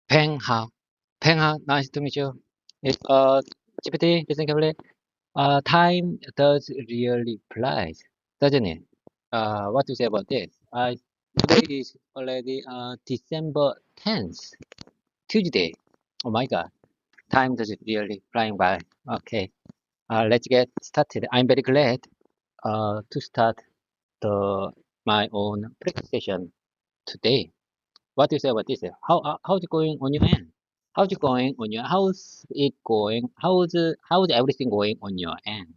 Peng Hao. Peng Hao, nice to meet you. It's GPT, listen carefully. Time does really flies, doesn't it? What to say about this? Today is already December 10th, Tuesday. Oh my God, time does really flying by. Okay, let's get started. I'm very glad to start the my own practice session today. What do you say about this? How's it going on your end? How's it going on your how's it going? How's everything going on your end?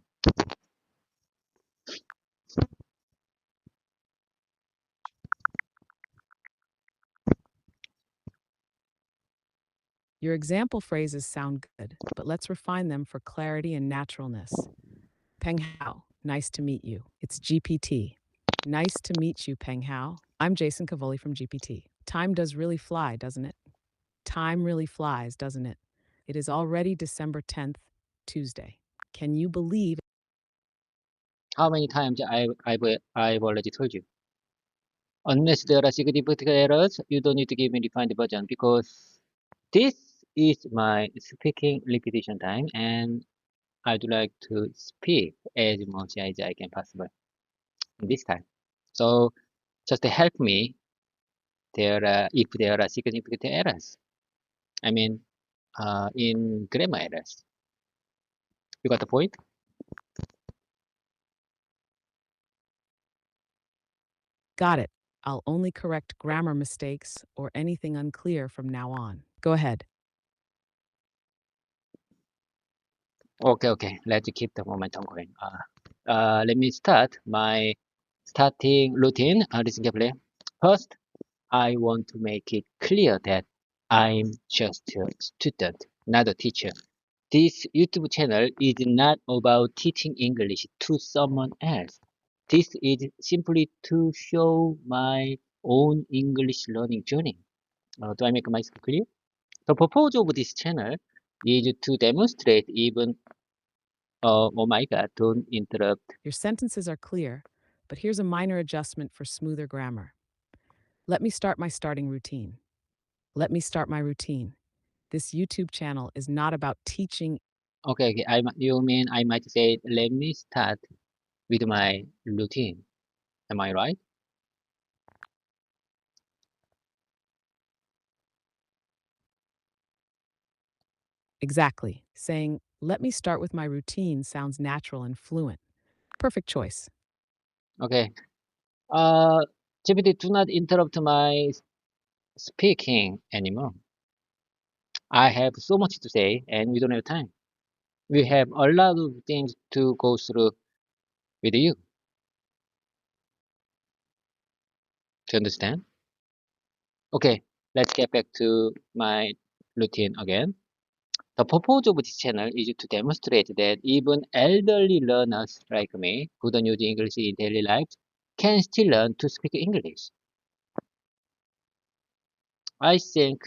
Your example phrases sound good, but let's refine them for clarity and naturalness. Peng Hao, nice to meet you. It's GPT. Nice to meet you, Peng Hao. I'm Jason Cavoli from GPT. Time does really fly, doesn't it? Time really flies, doesn't it? It is already December 10th, Tuesday. Can you believe? How many times I've already told you? Unless there are significant errors, you don't need to give me defined version because this is my speaking repetition time and I'd like to speak as much as I can possible this time. So just help me if there are significant errors. I mean, in grammar errors. You got the point? Got it. I'll only correct grammar mistakes or anything unclear from now on. Go ahead. Okay. Let's keep the momentum going. Let me start my starting routine. Listen carefully. First, I want to make it clear that I'm just a student, not a teacher. This YouTube channel is not about teaching English to someone else. This is simply to show my own English learning journey. Do I make myself clear? The purpose of this channel is to demonstrate even, oh my God, don't interrupt. Your sentences are clear, but here's a minor adjustment for smoother grammar. Let me start my starting routine. Let me start my routine. This YouTube channel is not about teaching. Okay. You mean I might say, let me start with my routine. Am I right? Exactly. Saying, let me start with my routine sounds natural and fluent. Perfect choice. Okay. GPT, do not interrupt my speaking anymore. I have so much to say and we don't have time. We have a lot of things to go through with you to understand. Okay, let's get back to my routine again. The purpose of this channel is to demonstrate that even elderly learners like me who don't use English in daily life can still learn to speak English. I think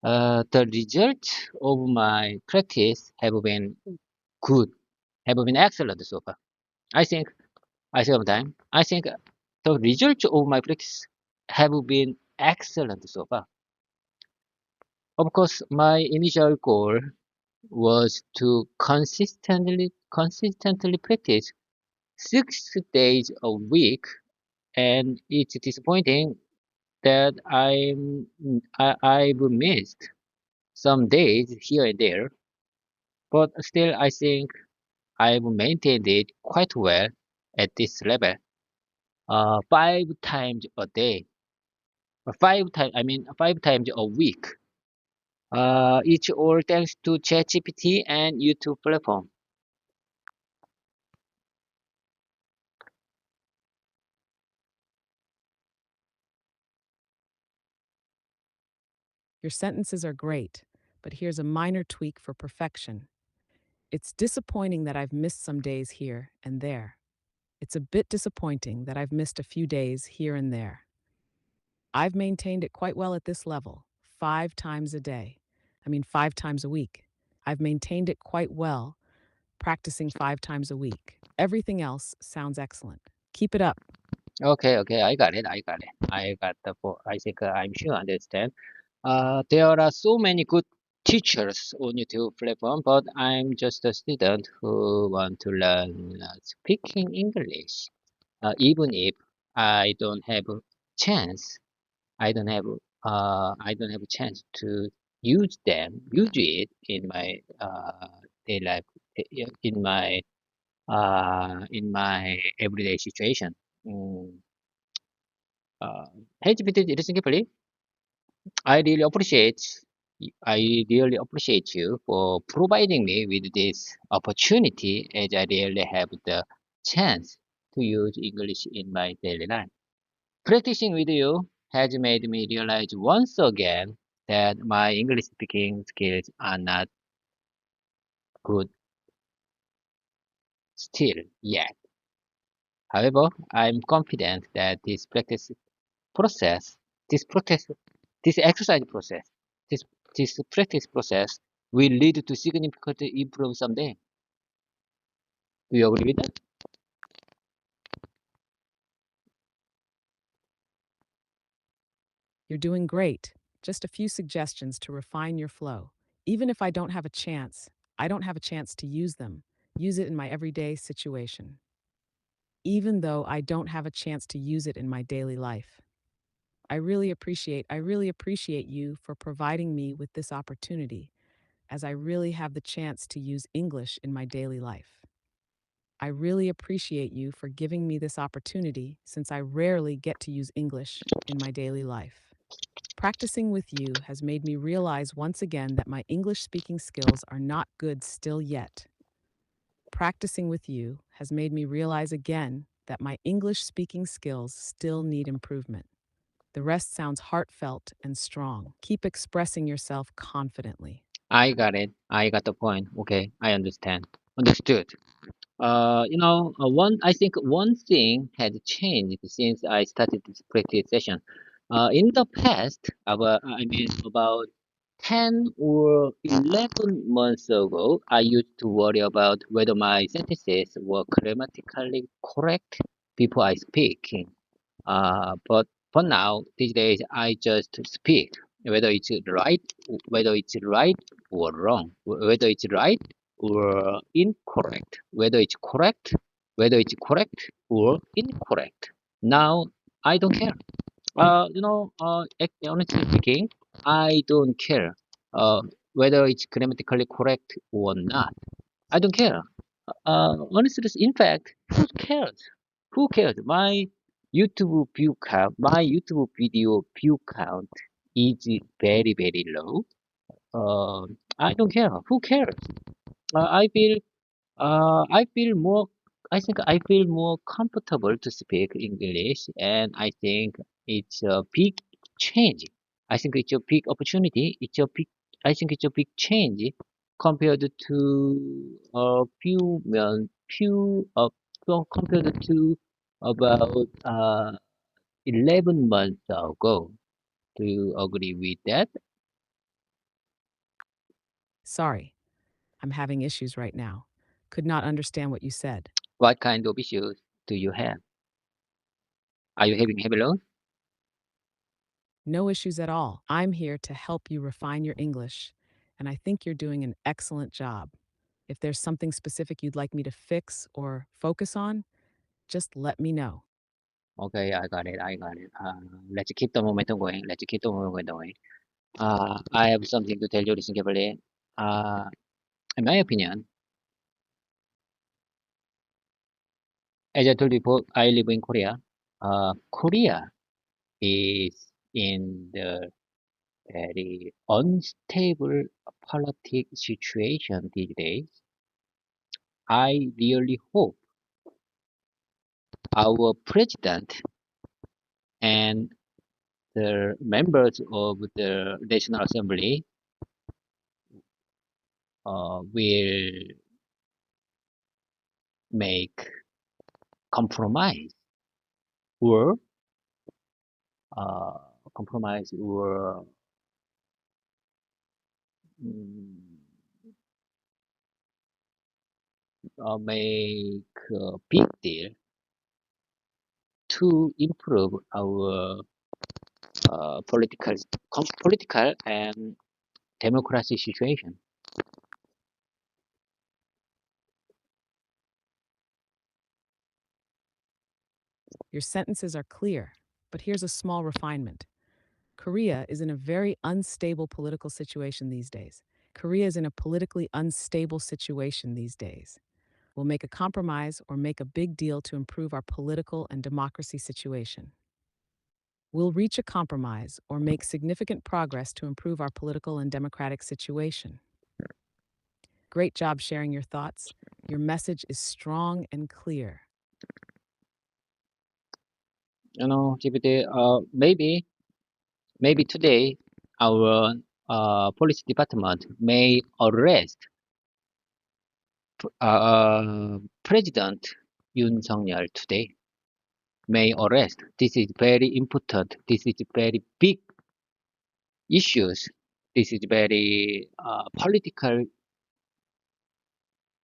the results of my practice have been good, have been excellent so far. I think I still have time. I think the results of my practice have been excellent so far. Of course, my initial goal was to consistently practice 6 days a week, and it's disappointing that I've missed some days here and there, but still I think I've maintained it quite well at this level. 5 times a day, 5 times, I mean 5 times a week. It's all thanks to ChatGPT and YouTube platform. Your sentences are great, but here's a minor tweak for perfection. It's disappointing that I've missed some days here and there. It's a bit disappointing that I've missed a few days here and there. I've maintained it quite well at this level, 5 times a day. I mean, 5 times a week. I've maintained it quite well, practicing 5 times a week. Everything else sounds excellent. Keep it up. Okay, I got it. I got the. I think I'm sure understand. There are so many good teachers on YouTube platform, but I'm just a student who want to learn speaking English. Even if I don't have a chance, I don't have a chance to use it in my daily life, in my everyday situation. Mm, uh, hey GPT, listen carefully. I really appreciate I really appreciate you for providing me with this opportunity as I really have the chance to use English in my daily life. Practicing with you has made me realize once again that my English speaking skills are not good still yet. However, I'm confident that process, this practice, this exercise process, this this practice process will lead to significant improvement someday. Do you agree with that? You're doing great. Just a few suggestions to refine your flow. Even if I don't have a chance to use them. Use it in my everyday situation. Even though I don't have a chance to use it in my daily life. I really appreciate you for providing me with this opportunity, as I really have the chance to use English in my daily life. I really appreciate you for giving me this opportunity since I rarely get to use English in my daily life. Practicing with you has made me realize once again that my English speaking skills are not good still yet. Practicing with you has made me realize again that my English speaking skills still need improvement. The rest sounds heartfelt and strong. Keep expressing yourself confidently. I got it. I got the point. Okay, I understand. Understood. I think one thing has changed since I started this practice session. In the past, about 10 or 11 months ago, I used to worry about whether my sentences were grammatically correct before I speak. But for now, these days, I just speak, whether it's right, whether it's right or wrong, whether it's right or incorrect, whether it's correct or incorrect. Now, I don't care. Honestly speaking, I don't care uh, whether it's grammatically correct or not. I don't care. Honestly, in fact, who cares? Who cares? My YouTube video view count is very, very low. I don't care. Who cares? Uh, I feel I feel more, I think I feel more comfortable to speak English, and I think it's a big change. I think it's a big opportunity. I think it's a big change compared to compared to about 11 months ago. Do you agree with that? Sorry, I'm having issues right now. Could not understand what you said. What kind of issues do you have? Are you having heavy load? No issues at all. I'm here to help you refine your English, and I think you're doing an excellent job. If there's something specific you'd like me to fix or focus on, just let me know. Okay, I got it. I got it. Let's keep the momentum going. Let's keep the momentum going. I have something to tell you, listen carefully. Uh, in my opinion, as I told you before, I live in Korea. Korea is in the very unstable political situation these days. I really hope our president and the members of the National Assembly will make compromise or uh, compromise or mm, make a big deal to improve our political and democracy situation. Your sentences are clear, but here's a small refinement. Korea is in a very unstable political situation these days. Korea is in a politically unstable situation these days. We'll make a compromise or make a big deal to improve our political and democracy situation. We'll reach a compromise or make significant progress to improve our political and democratic situation. Great job sharing your thoughts. Your message is strong and clear. GPT, maybe today our police department may arrest President Yoon Suk-yeol today. May arrest. This is very important. This is very big issues. This is very political.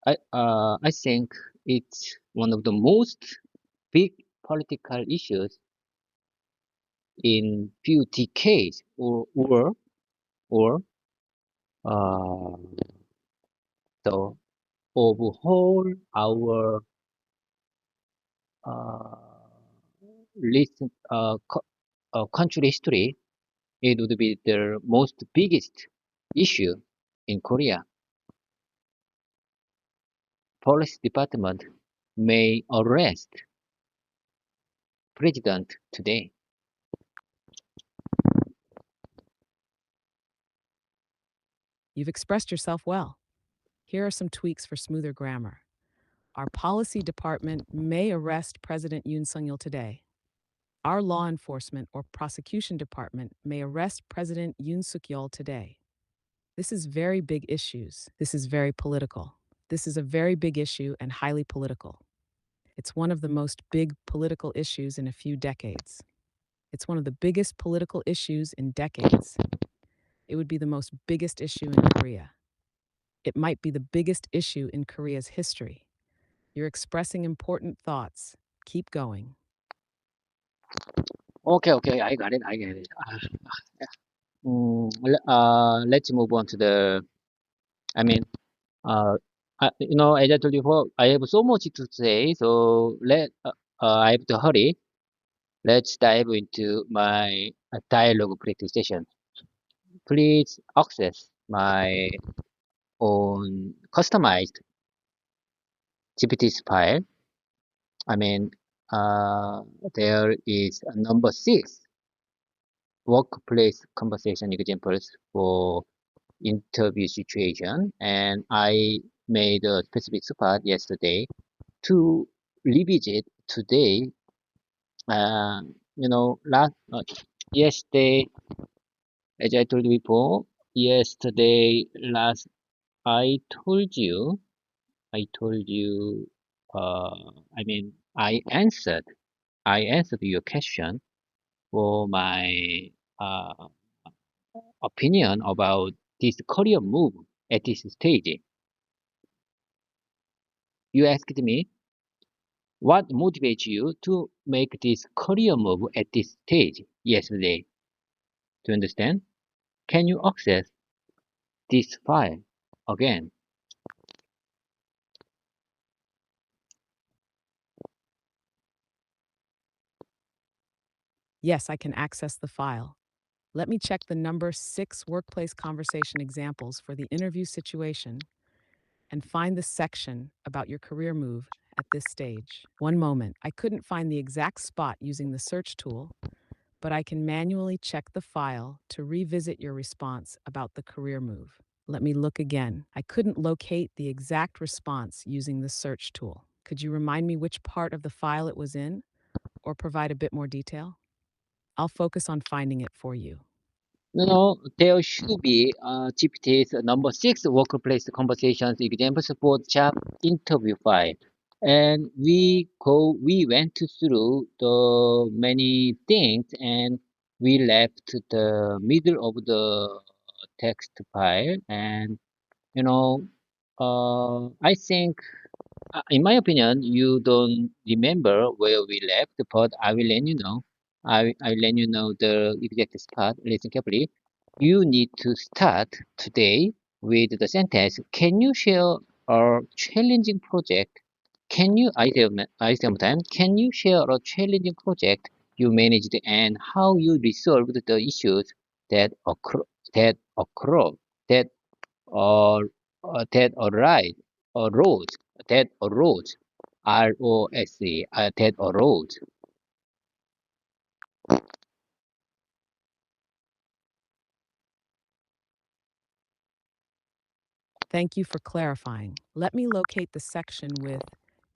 I think it's one of the most big political issues in few decades or uh, the overhaul our uh, recent country history. It would be the most biggest issue in Korea. Police department may arrest president today. You've expressed yourself well. Here are some tweaks for smoother grammar. Our policy department may arrest President Yoon Suk-yeol today. Our law enforcement or prosecution department may arrest President Yoon Suk-yeol today. This is very big issues. This is very political. This is a very big issue and highly political. It's one of the most big political issues in a few decades. It's one of the biggest political issues in decades. It would be the most biggest issue in Korea. It might be the biggest issue in Korea's history. You're expressing important thoughts. Keep going. Okay, I got it. I get it. Let's move on to the. I mean, uh, as I told you before, I have so much to say, so I have to hurry. Let's dive into my dialogue practice session. Please access my own customized GPT's file. I mean, uh, there is a number 6 workplace conversation examples for interview situation, and I made a specific spot yesterday to revisit today. Uh, last yesterday, as I told you before, yesterday last I told you, I told you, I mean, I answered your question for my uh, opinion about this career move at this stage. You asked me what motivates you to make this career move at this stage yesterday. Do you understand? Can you access this file again? Yes, I can access the file. Let me check the number 6 workplace conversation examples for the interview situation and find the section about your career move at this stage. One moment, I couldn't find the exact spot using the search tool, but I can manually check the file to revisit your response about the career move. Let me look again. I couldn't locate the exact response using the search tool. Could you remind me which part of the file it was in or provide a bit more detail? I'll focus on finding it for you. No, there should be GPT's number 6 workplace conversations examples for job interview file. And we went through the many things and we left the middle of the text file. And, I think, in my opinion, you don't remember where we left, but I will let you know. I let you know the exact spot. Listen carefully. You need to start today with the sentence. Can you share a challenging project? I say one time. Can you share a challenging project you managed and how you resolved the issues that occur that occur that that arise arose that arose ROSE that arose. Thank you for clarifying. Let me locate the section with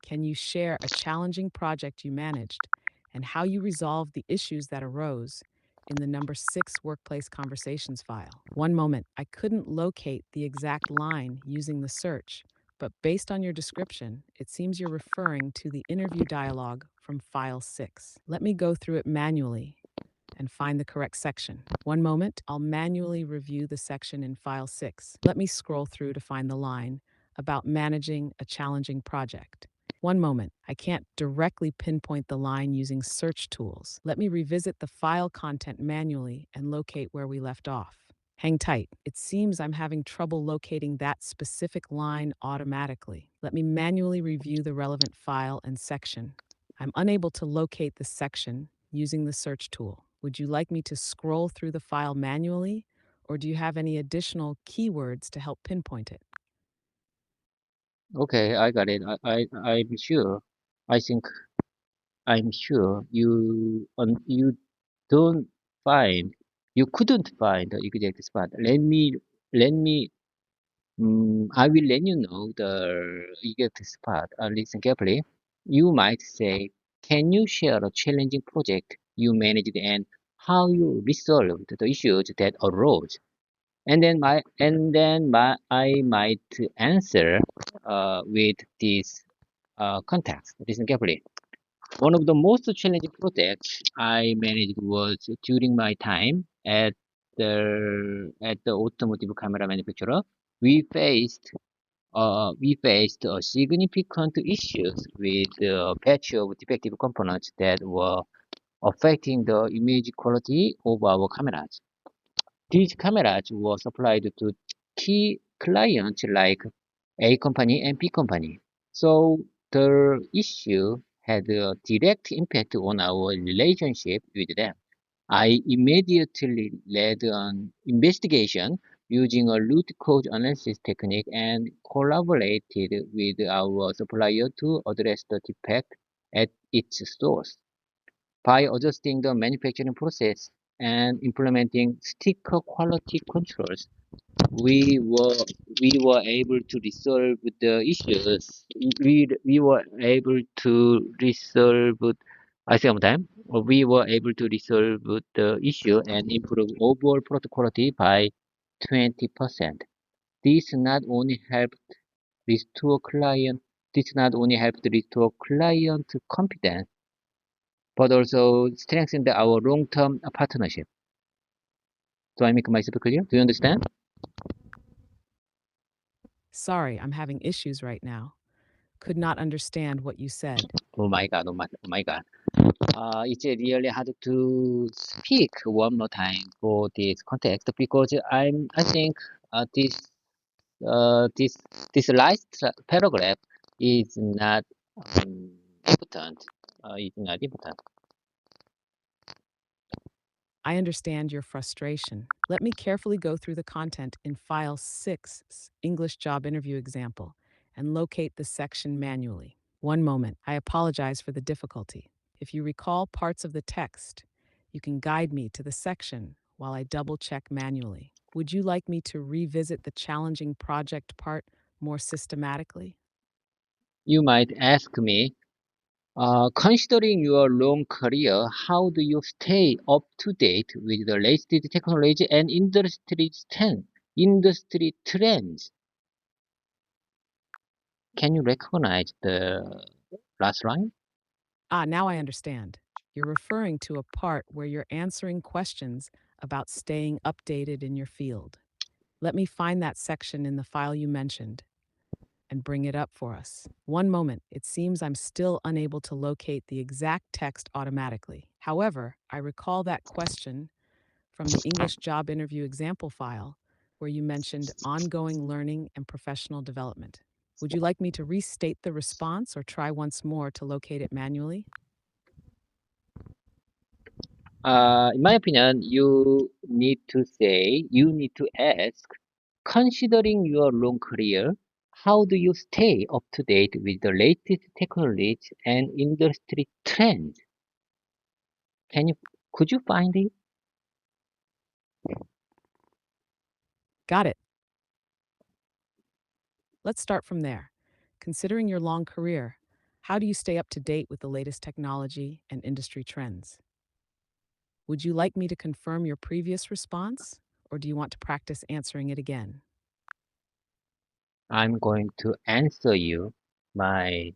"Can you share a challenging project you managed and how you resolved the issues that arose" in the number 6 workplace conversations file. One moment, I couldn't locate the exact line using the search, but based on your description, it seems you're referring to the interview dialogue from file 6. Let me go through it manually and find the correct section. One moment, I'll manually review the section in File 6. Let me scroll through to find the line about managing a challenging project. One moment, I can't directly pinpoint the line using search tools. Let me revisit the file content manually and locate where we left off. Hang tight. It seems I'm having trouble locating that specific line automatically. Let me manually review the relevant file and section. I'm unable to locate the section using the search tool. Would you like me to scroll through the file manually, or do you have any additional keywords to help pinpoint it? Okay, I got it. I'm sure. I think I'm sure you don't find you couldn't find the exact spot. Let me I will let you know the exact spot. Listen carefully. You might say, can you share a challenging project you managed and how you resolved the issues that arose? And then I might answer with this context. Listen carefully. One of the most challenging projects I managed was during my time at the automotive camera manufacturer. We faced significant issues with a batch of defective components that were affecting the image quality of our cameras. These cameras were supplied to key clients like A company and B company. So the issue had a direct impact on our relationship with them. I immediately led an investigation using a root cause analysis technique and collaborated with our supplier to address the defect at its source. By adjusting the manufacturing process and implementing stricter quality controls, we were we were able to resolve the issues. We were able to resolve. I say one time. We were able to resolve the issue and improve overall product quality by 20%. This not only helped restore client. This not only helped restore client confidence, but also strengthened our long-term partnership. Do I make myself clear? Do you understand? Sorry, I'm having issues right now. Could not understand what you said. Oh my God! Oh my God! It's really hard to speak one more time for this context because I think uh, this this last paragraph is not important. It's not important. I understand your frustration. Let me carefully go through the content in File 6's English job interview example and locate the section manually. One moment, I apologize for the difficulty. If you recall parts of the text, you can guide me to the section while I double check manually. Would you like me to revisit the challenging project part more systematically? You might ask me, considering your long career, how do you stay up to date with the latest technology and industry trends? Can you recognize the last line? Now I understand. You're referring to a part where you're answering questions about staying updated in your field. Let me find that section in the file you mentioned. and bring it up for us. One moment, it seems I'm still unable to locate the exact text automatically. However, I recall that question from the English job interview example file where you mentioned ongoing learning and professional development. Would you like me to restate the response or try once more to locate it manually? In my opinion, you need to ask, considering your long career, how do you stay up to date with the latest technologies and industry trends? Can you, could you find it? Got it. Let's start from there. Considering your long career, how do you stay up to date with the latest technology and industry trends? Would you like me to confirm your previous response, or do you want to practice answering it again? I'm going to answer you my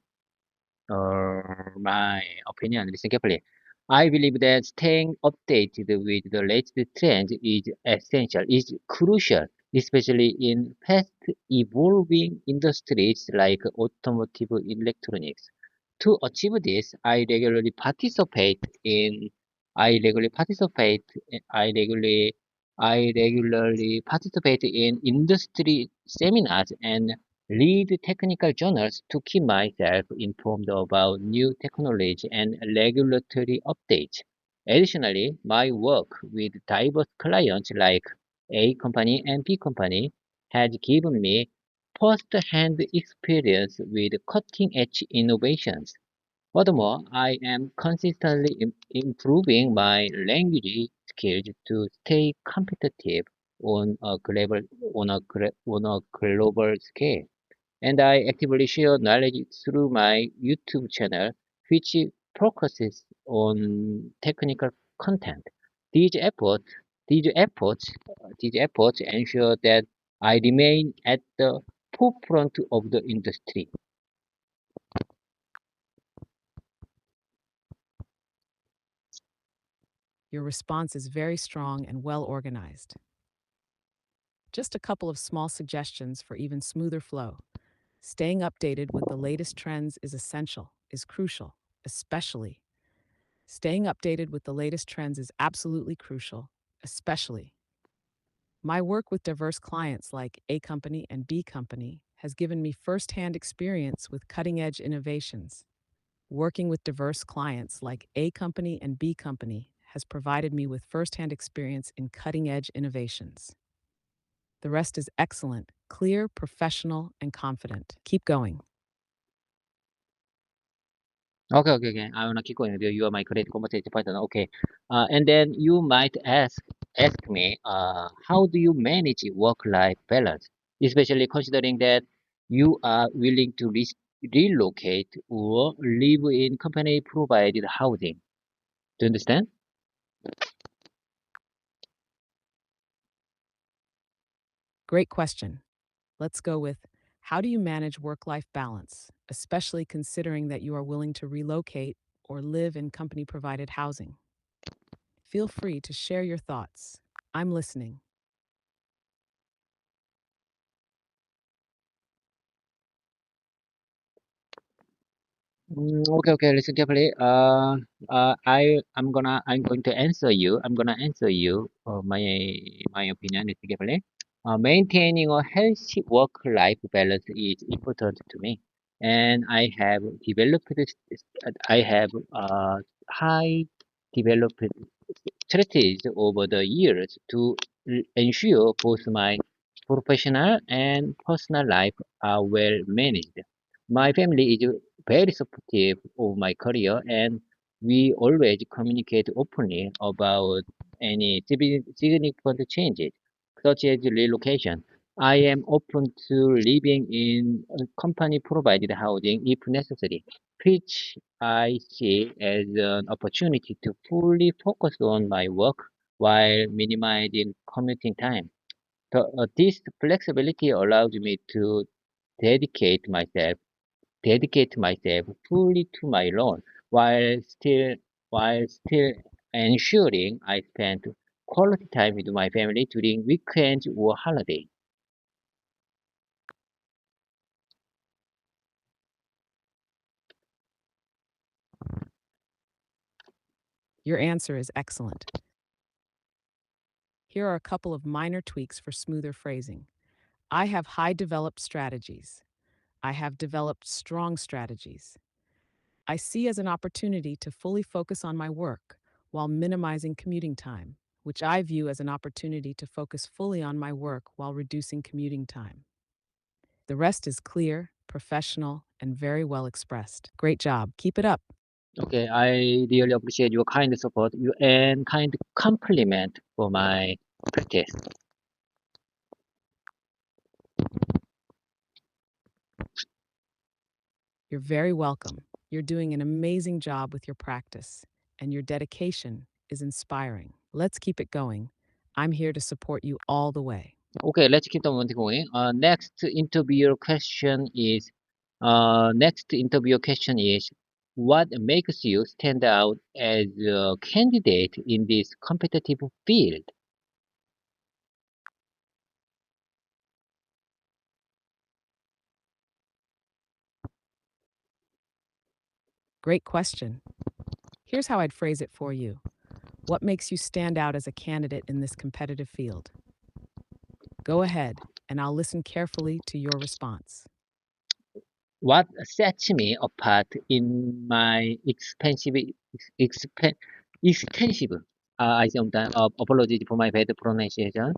my opinion. Listen carefully. I believe that staying updated with the latest trends is essential, is crucial, especially in fast evolving industries like automotive electronics. To achieve this, I regularly participate, I regularly, I regularly participate in industry seminars and read technical journals to keep myself informed about new technology and regulatory updates. Additionally, my work with diverse clients like A company and B company has given me first-hand experience with cutting-edge innovations. Furthermore, I am consistently improving my language skills to stay competitive on a global on a global scale, and I actively share knowledge through my YouTube channel, which focuses on technical content. These efforts, these efforts ensure that I remain at the forefront of the industry. Your response is very strong and well organized. Just a couple of small suggestions for even smoother flow. Staying updated with the latest trends is essential, is crucial, especially. Staying updated with the latest trends is absolutely crucial, especially. My work with diverse clients like A Company and B Company has given me firsthand experience with cutting edge innovations. Working with diverse clients like A Company and B Company has provided me with firsthand experience in cutting edge innovations. The rest is excellent, clear, professional, and confident. Keep going. Okay, okay, okay. I wanna keep going with you. You are my great conversation partner. Okay. And then you might ask me, how do you manage work-life balance, especially considering that you are willing to relocate or live in company-provided housing. Do you understand? Great question. Let's go with how do you manage work life balance, especially considering that you are willing to relocate or live in company provided housing? Feel free to share your thoughts. I'm listening. Okay, okay. Listen carefully. I'm going to answer you. I'm gonna answer you. My opinion. Listen carefully. Maintaining a healthy work-life balance is important to me, and I have high developed strategies over the years to ensure both my professional and personal life are well managed. My family is very supportive of my career, and we always communicate openly about any significant changes, such as relocation. I am open to living in company provided housing if necessary, which I see as an opportunity to fully focus on my work while minimizing commuting time. This flexibility allows me to dedicate myself dedicate myself fully to my role while still ensuring I spend quality time with my family during weekends or holidays. Your answer is excellent. Here are a couple of minor tweaks for smoother phrasing. I have high developed strategies. I have developed strong strategies. I see as an opportunity to fully focus on my work while minimizing commuting time, which I view as an opportunity to focus fully on my work while reducing commuting time. The rest is clear, professional, and very well expressed. Great job. Keep it up. Okay, I really appreciate your kind support and kind compliment for my practice. You're very welcome. You're doing an amazing job with your practice, and your dedication is inspiring. Let's keep it going. I'm here to support you all the way. Okay, let's keep the moment going. Next interview question is, what makes you stand out as a candidate in this competitive field? Great question. Here's how I'd phrase it for you. What makes you stand out as a candidate in this competitive field? Go ahead, and I'll listen carefully to your response. What sets me apart in my extensive, I sometimes apologize for my bad pronunciation.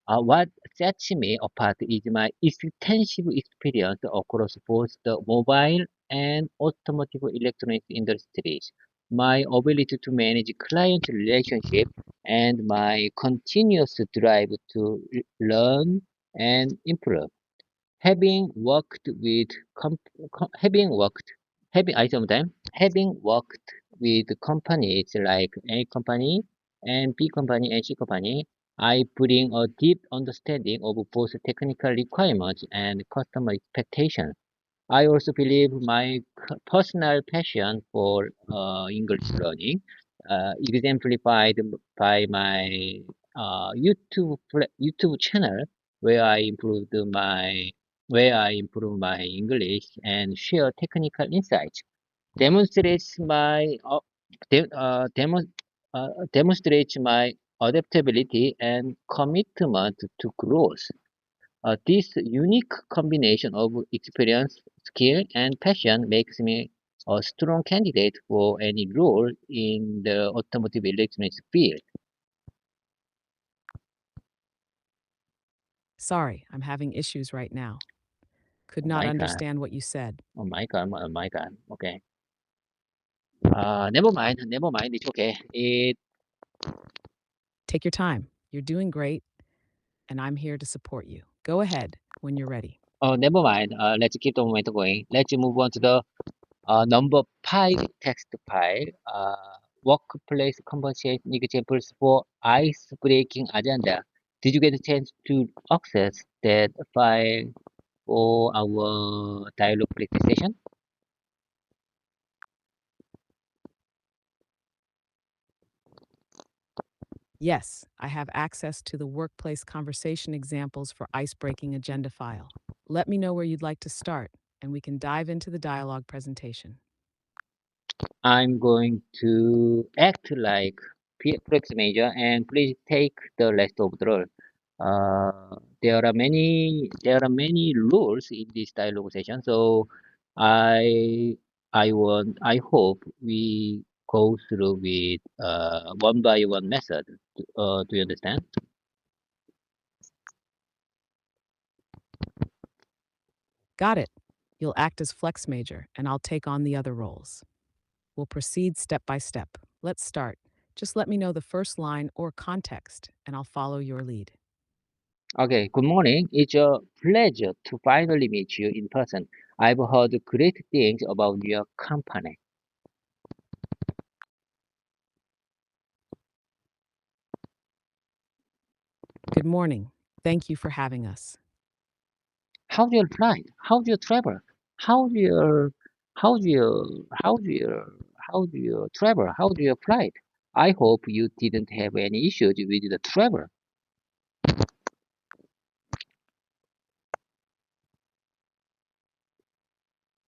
What sets me apart is my extensive experience across both the mobile and automotive electronics industries, my ability to manage client relationship, and my continuous drive to learn and improve. Having worked with com- having worked having I sometimes having worked with companies like A company and B company and C company, I bring a deep understanding of both technical requirements and customer expectations. I also believe my personal passion for English learning, exemplified by my YouTube channel, where I improved my where I improve my English and share technical insights, demonstrates my de- demo, demonstrates my adaptability and commitment to growth. This unique combination of experience, skill, and passion makes me a strong candidate for any role in the automotive electronics field. Sorry, I'm having issues right now. Could Oh not my God. understand what you said. Oh my God. Oh my God. Okay. Never mind. Never mind. It's okay. Take your time. You're doing great, and I'm here to support you. Go ahead when you're ready. Never mind. Let's keep the momentum going. Let's move on to the number five text file. Workplace conversation examples for ice breaking agenda. Did you get a chance to access that file for our dialogue practice session? Yes, I have access to the workplace conversation examples for ice-breaking agenda file. Let me know where you'd like to start, and we can dive into the dialogue presentation. I'm going to act like project manager and please take the rest of the role. There are many rules in this dialogue session, so I hope we go through with one by one method. Do you understand? Got it. You'll act as flex major, and I'll take on the other roles. We'll proceed step by step. Let's start. Just let me know the first line or context, and I'll follow your lead. Okay, good morning. It's a pleasure to finally meet you in person. I've heard great things about your company. Good morning. Thank you for having us. How do you fly? How do you travel? How do you how do you how do you travel? How do you fly? I hope you didn't have any issues with the travel.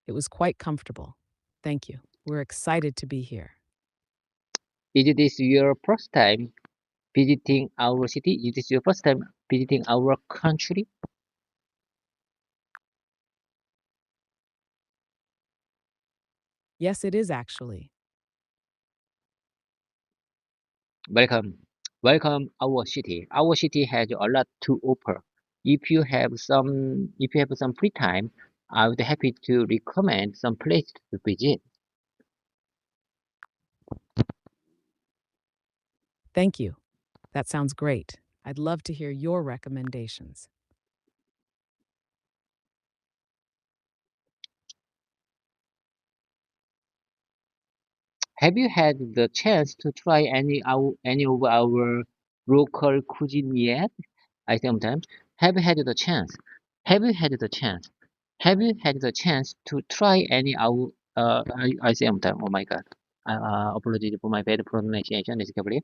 It was quite comfortable. Thank you. We're excited to be here. Is this your first time visiting our city? Is this your first time visiting our country? Yes, it is actually. Welcome. Welcome our city. Our city has a lot to offer. If you have some free time, I would happy to recommend some places to visit. Thank you. That sounds great. I'd love to hear your recommendations. Have you had the chance to try any of our local cuisine yet? I sometimes have you had the chance? Have you had the chance? Have you had the chance to try any our I sometimes oh my god. Apologies for my bad pronunciation, basically.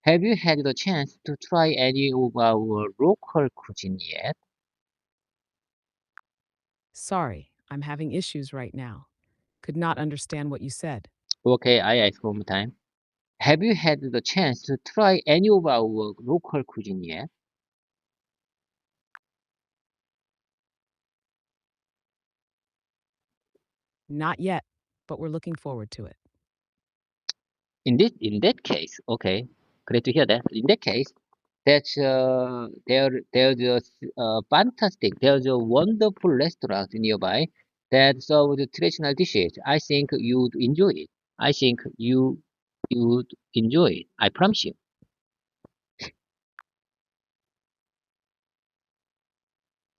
Have you had the chance to try any of our local cuisine yet? Sorry, I'm having issues right now. Could not understand what you said. Okay, I ask one more time. Have you had the chance to try any of our local cuisine yet? Not yet, but we're looking forward to it. In that case, okay, great to hear that. In that case, there's a fantastic, there's a wonderful restaurant nearby that serves traditional dishes. I think you'd enjoy it. I think you'd enjoy it. I promise you.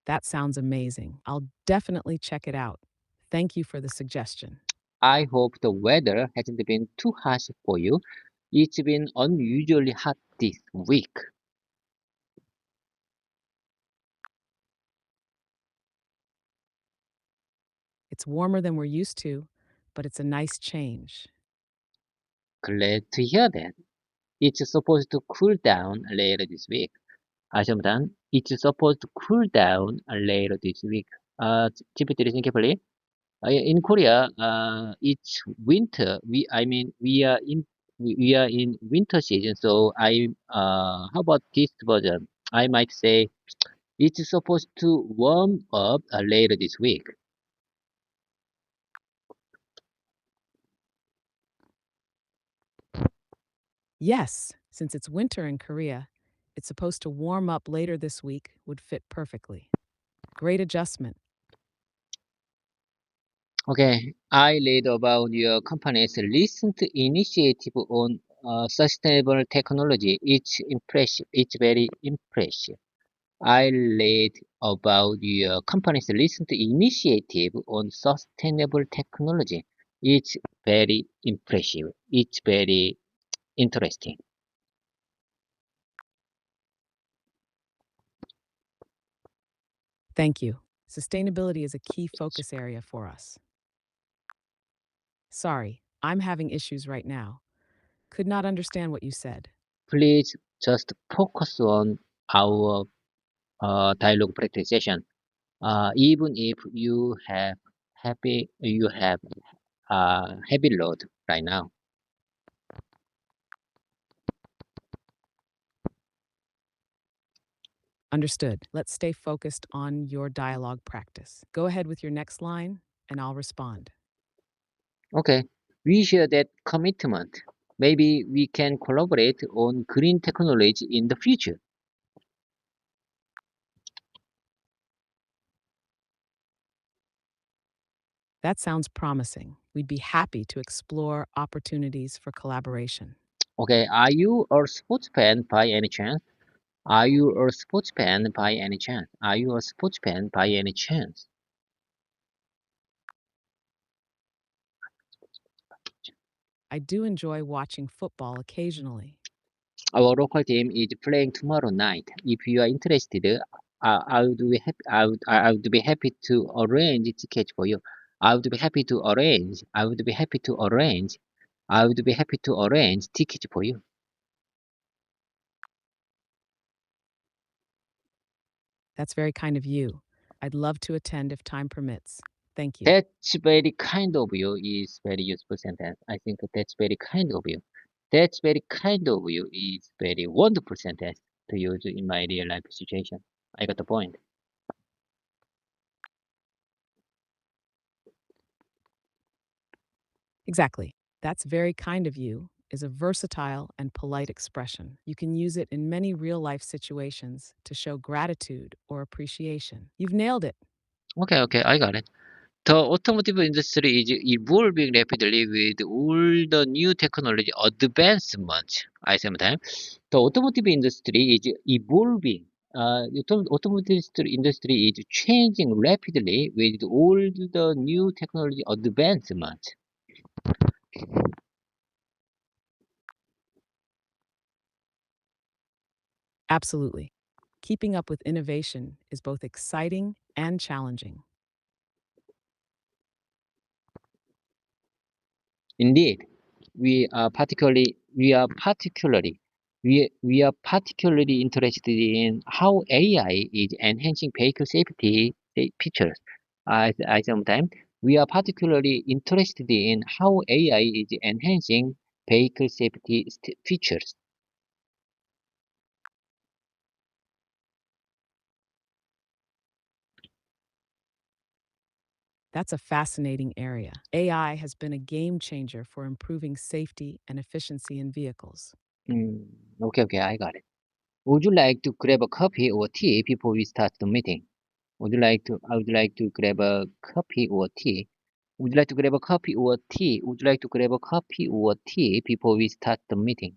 That sounds amazing. I'll definitely check it out. Thank you for the suggestion. I hope the weather hasn't been too harsh for you. It's been unusually hot this week. It's warmer than we're used to, but it's a nice change. Glad to hear that. It's supposed to cool down later this week. 아시아보단 it's supposed to cool down later this week. GPT listen carefully. In Korea, it's winter. We are in winter season. So how about this version? I might say it's supposed to warm up later this week. Yes, since it's winter in Korea, it's supposed to warm up later this week would fit perfectly. Great adjustment. Okay, I read about your company's recent initiative on sustainable technology. It's impressive. It's very impressive. I read about your company's recent initiative on sustainable technology. It's very impressive. It's very interesting. Thank you. Sustainability is a key focus area for us. Sorry, I'm having issues right now. Could not understand what you said. Please just focus on our dialogue practice session. Even if you have heavy load right now. Understood. Let's stay focused on your dialogue practice. Go ahead with your next line, and I'll respond. Okay, we share that commitment. Maybe we can collaborate on green technology in the future. That sounds promising. We'd be happy to explore opportunities for collaboration. Okay, are you a sports fan by any chance? Are you a sports fan by any chance? Are you a sports fan by any chance? I do enjoy watching football occasionally. Our local team is playing tomorrow night. If you are interested, I would be happy to arrange tickets for you. I would be happy to arrange. I would be happy to arrange. I would be happy to arrange tickets for you. That's very kind of you. I'd love to attend if time permits. Thank you. That's very kind of you is very useful sentence. I think that's very kind of you. That's very kind of you. It's very wonderful sentence to use in my real life situation. I got the point. Exactly. That's very kind of you is a versatile and polite expression. You can use it in many real life situations to show gratitude or appreciation. You've nailed it. Okay, okay, I got it. The automotive industry is evolving rapidly with all the new technology advancements. I sometimes the automotive industry is evolving. Automotive industry is changing rapidly with all the new technology advancements. Absolutely. Keeping up with innovation is both exciting and challenging. Indeed, we are particularly interested in how AI is enhancing vehicle safety features. Sometimes we are particularly interested in how AI is enhancing vehicle safety features. That's a fascinating area. AI has been a game changer for improving safety and efficiency in vehicles. Mm, okay, okay, I got it. Would you like to grab a coffee or tea before we start the meeting? I would like to grab a coffee or tea. Would you like to grab a coffee or tea? Would you like to grab a coffee or tea before we start the meeting?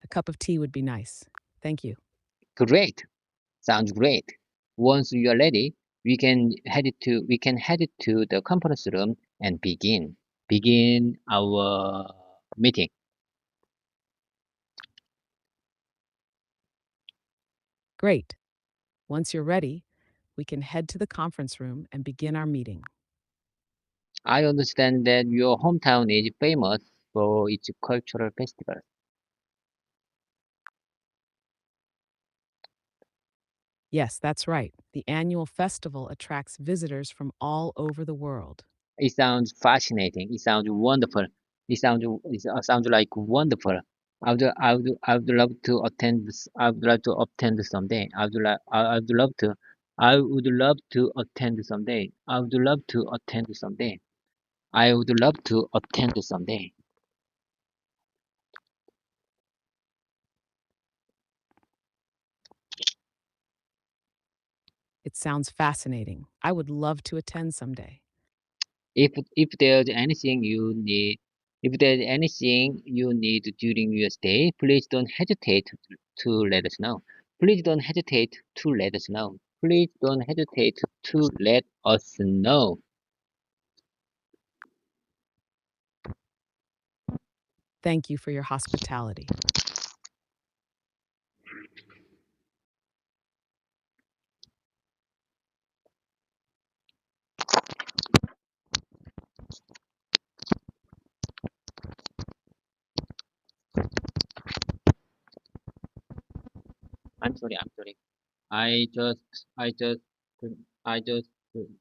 A cup of tea would be nice. Thank you. Great. Sounds great. Once you are ready, we can head to the conference room and begin our meeting. Great. Once you're ready, we can head to the conference room and begin our meeting. I understand that your hometown is famous for its cultural festival. Yes, that's right. The annual festival attracts visitors from all over the world. It sounds fascinating. It sounds wonderful. Sounds like wonderful. I would love to attend this. I would love to attend someday. I would love to. I would love to attend someday. I would love to attend someday. I would love to attend someday. It sounds fascinating. I would love to attend someday. If there's anything you need, if there's anything you need during your stay, please don't hesitate to let us know. Please don't hesitate to let us know. Please don't hesitate to let us know. Thank you for your hospitality. I'm sorry. I just, I just, I just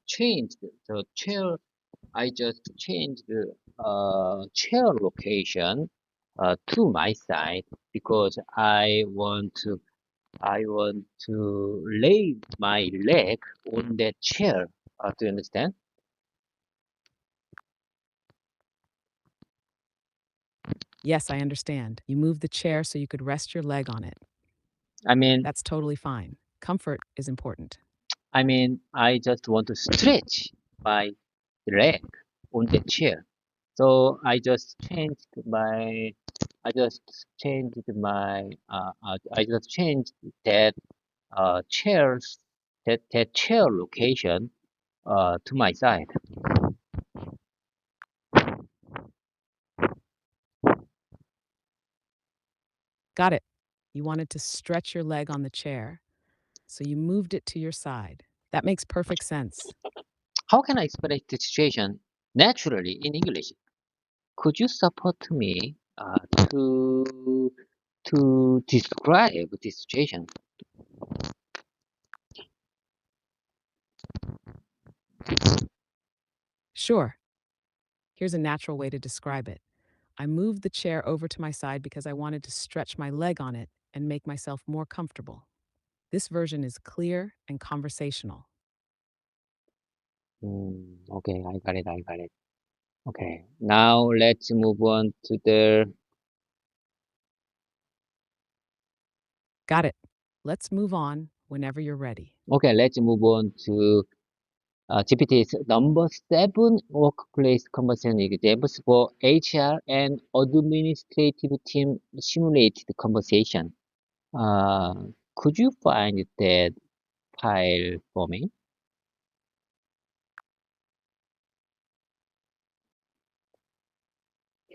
changed the chair. I just changed the chair location to my side because I want to lay my leg on that chair. Do you understand? Yes, I understand. You moved the chair so you could rest your leg on it. I mean, That's totally fine. Comfort is important. I just want to stretch my leg on the chair. So I just changed I just changed that chairs, that chair location to my side. Got it. You wanted to stretch your leg on the chair, so you moved it to your side. That makes perfect sense. How can I explain the situation naturally in English? Could you support me to describe this situation? Sure. Here's a natural way to describe it. I moved the chair over to my side because I wanted to stretch my leg on it and make myself more comfortable. This version is clear and conversational. Okay, I got it. I got it. Okay, now let's move on to the. Got it. Let's move on whenever you're ready. Okay, let's move on to GPT's number seven workplace conversation examples for HR and administrative team simulated conversation. Uh, could you find that file for me?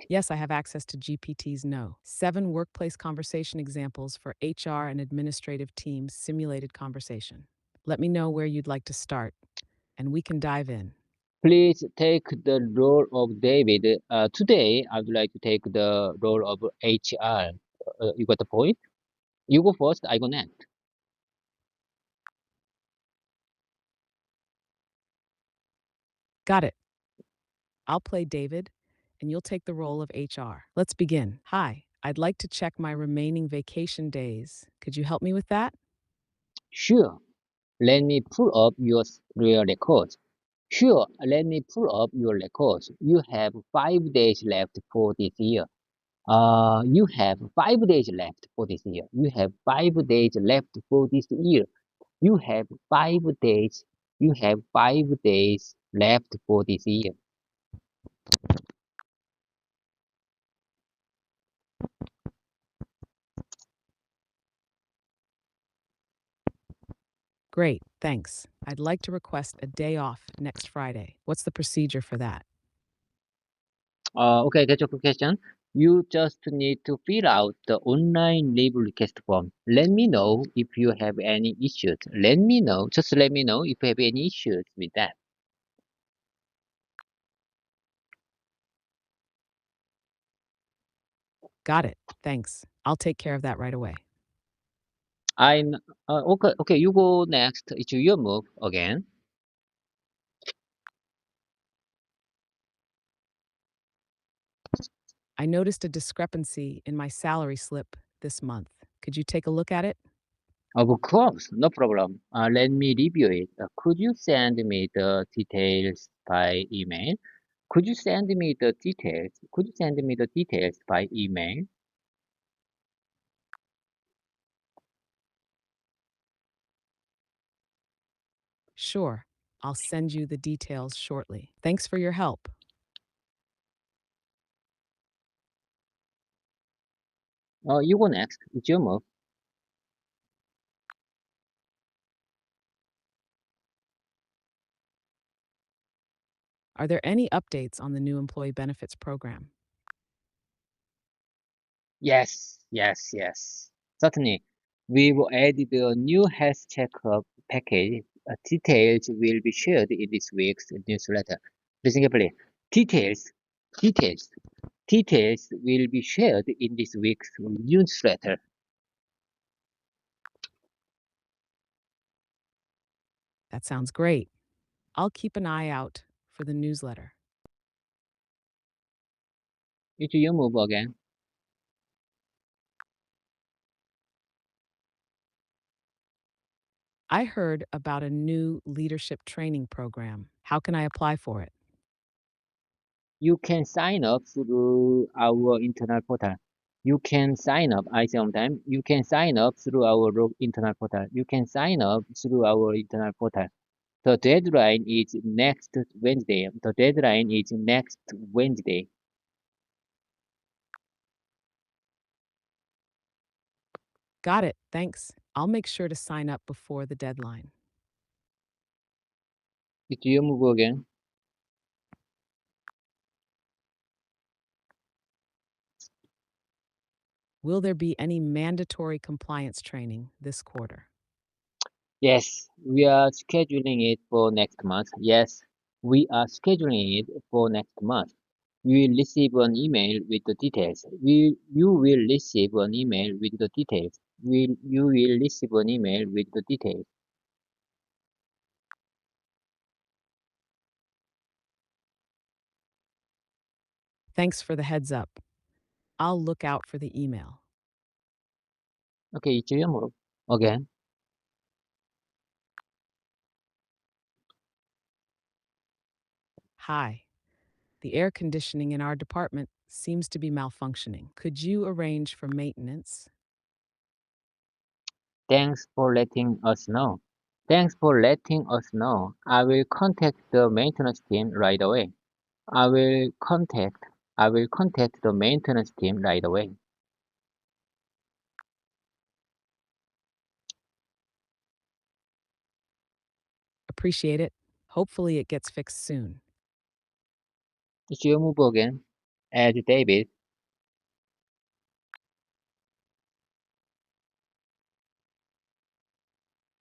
Yes, I have access to GPT's No. 7 workplace conversation examples for HR and administrative teams simulated conversation. Let me know where you'd like to start, and we can dive in. Please take the role of David. Today, I would like to take the role of HR. You got the point? You go first, I go next. Got it. I'll play David, and you'll take the role of HR. Let's begin. Hi, I'd like to check my remaining vacation days. Could you help me with that? Sure, let me pull up your records. Sure, let me pull up your records. You have 5 days left for this year. You have 5 days left for this year. You have 5 days left for this year. You have 5 days. You have 5 days left for this year. Great, thanks. I'd like to request a day off next Friday. What's the procedure for that? Okay, that's your question. You just need to fill out the online leave request form. Let me know if you have any issues. Let me know. Just let me know if you have any issues with that. Got it. Thanks. I'll take care of that right away. I'm okay. Okay, you go next. It's your move again. I noticed a discrepancy in my salary slip this month. Could you take a look at it? Of course, no problem. Let me review it. Could you send me the details by email? Could you send me the details? Could you send me the details by email? Sure. I'll send you the details shortly. Thanks for your help. You go next. It's your move. Are there any updates on the new employee benefits program? Yes. Certainly. We've added a new health checkup package. Details will be shared in this week's newsletter. Listen carefully. Details, details, details will be shared in this week's newsletter. That sounds great. I'll keep an eye out for the newsletter. It's your move again. I heard about a new leadership training program. How can I apply for it? You can sign up through our internal portal. You can sign up, I say on time, you can sign up through our internal portal. You can sign up through our internal portal. The deadline is next Wednesday. The deadline is next Wednesday. Got it. Thanks. I'll make sure to sign up before the deadline. It's your move again. Will there be any mandatory compliance training this quarter? Yes, we are scheduling it for next month. Yes, we are scheduling it for next month. You will receive an email with the details. You will receive an email with the details. You will receive an email with the details. Thanks for the heads up. I'll look out for the email. Okay, it's your move. Again, Hi. The air conditioning in our department seems to be malfunctioning. Could you arrange for maintenance? thanks for letting us know. Thanks for letting us know. I will contact the maintenance team right away. I will contact I will contact the maintenance team right away. Appreciate it. Hopefully, it gets fixed soon. It's your move again. As David,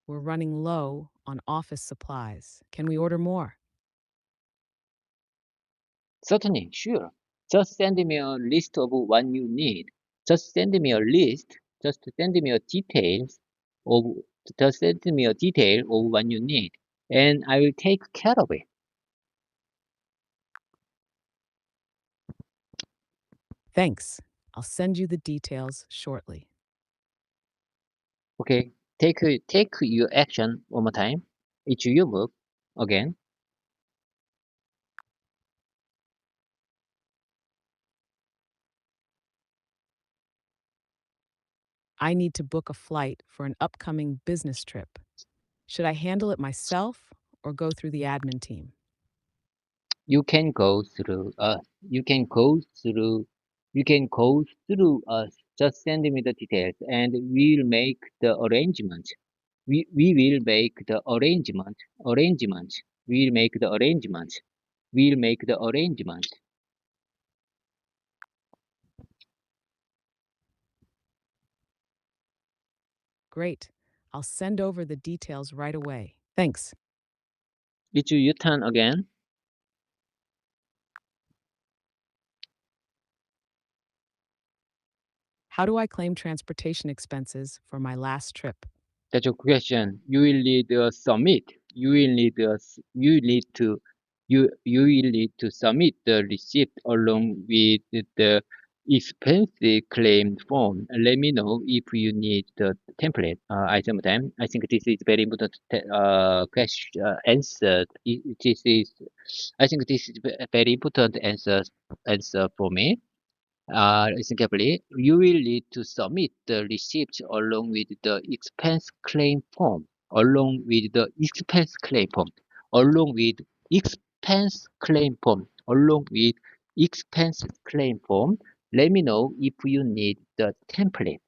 We're running low on office supplies. Can we order more? certainly, sure. Just send me a list of what you need. Just send me a list. Just send me a details of just send me a detail of what you need, and I will take care of it. Thanks. I'll send you the details shortly. Okay, take your action one more time. It's your move again. I need to book a flight for an upcoming business trip. Should I handle it myself or go through the admin team? You can go through us. You can go through. You can go through us. Just send me the details, and we'll make the arrangement. We will make the arrangement. Arrangement. We'll make the arrangement. We'll make the arrangement. Great. I'll send over the details right away. Thanks. It's your turn again. How do I claim transportation expenses for my last trip? That's your question. You will need a submit. You will need a, you need to you will need to submit the receipt along with the expense claim form. Let me know if you need the template. I sometimes I think this is very important question answer. This is I think this is very important answer for me. Listen carefully. You will need to submit the receipt along with the expense claim form. Along with the expense claim form. Along with expense claim form. Along with expense claim form. Let me know if you need the template.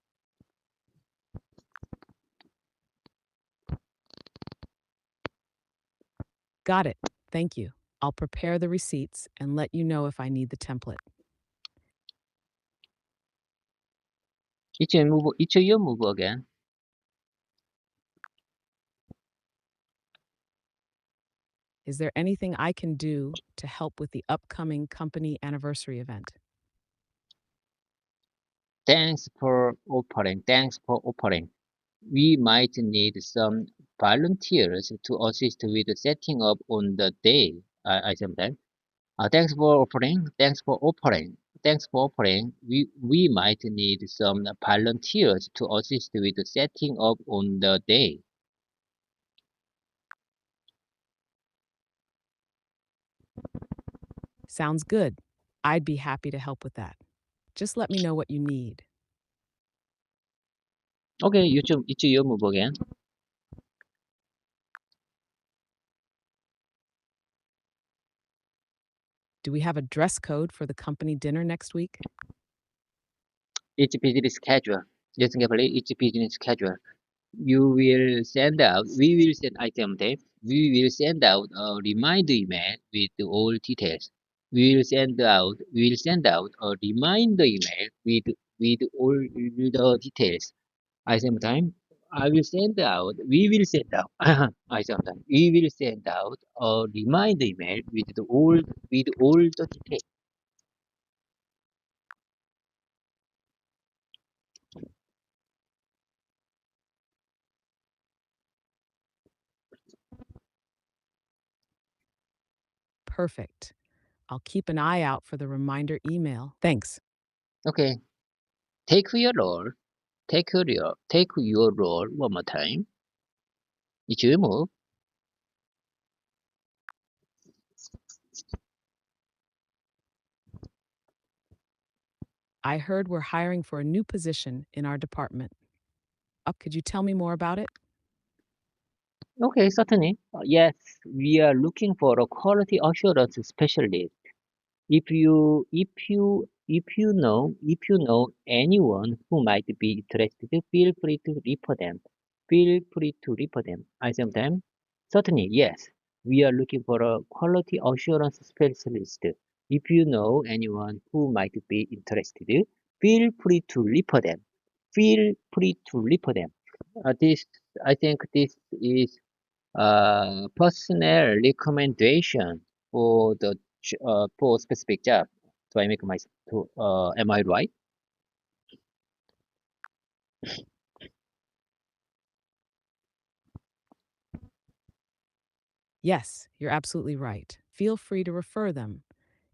Got it. Thank you. I'll prepare the receipts and let you know if I need the template. It's your move again. Is there anything I can do to help with the upcoming company anniversary event? Thanks for offering. Thanks for offering. We might need some volunteers to assist with the setting up on the day. I sometimes. Thanks for offering. Thanks for offering. Thanks for offering. We might need some volunteers to assist with the setting up on the day. Sounds good. I'd be happy to help with that. Just let me know what you need. Okay, it's your move again. Do we have a dress code for the company dinner next week? It's business schedule. Listen carefully. It's business schedule. You will send out. We will send item day. We will send out a reminder email with all details. We will send out a reminder email with all the details. I sometime I will send out. We will send out. I sometimes we will send out a reminder email with all the details. Perfect. I'll keep an eye out for the reminder email. Thanks. Okay. Take your role. Take your role one more time. It's your move. I heard we're hiring for a new position in our department. Could you tell me more about it? Okay, certainly. Yes, we are looking for a quality assurance specialist. If you know anyone who might be interested, feel free to refer them. Feel free to refer them. I sometimes certainly yes. We are looking for a quality assurance specialist. If you know anyone who might be interested, feel free to refer them. Feel free to refer them. This I think this is personal recommendation for the for specific job. Do I make myself to am I right? Yes, you're absolutely right. Feel free to refer them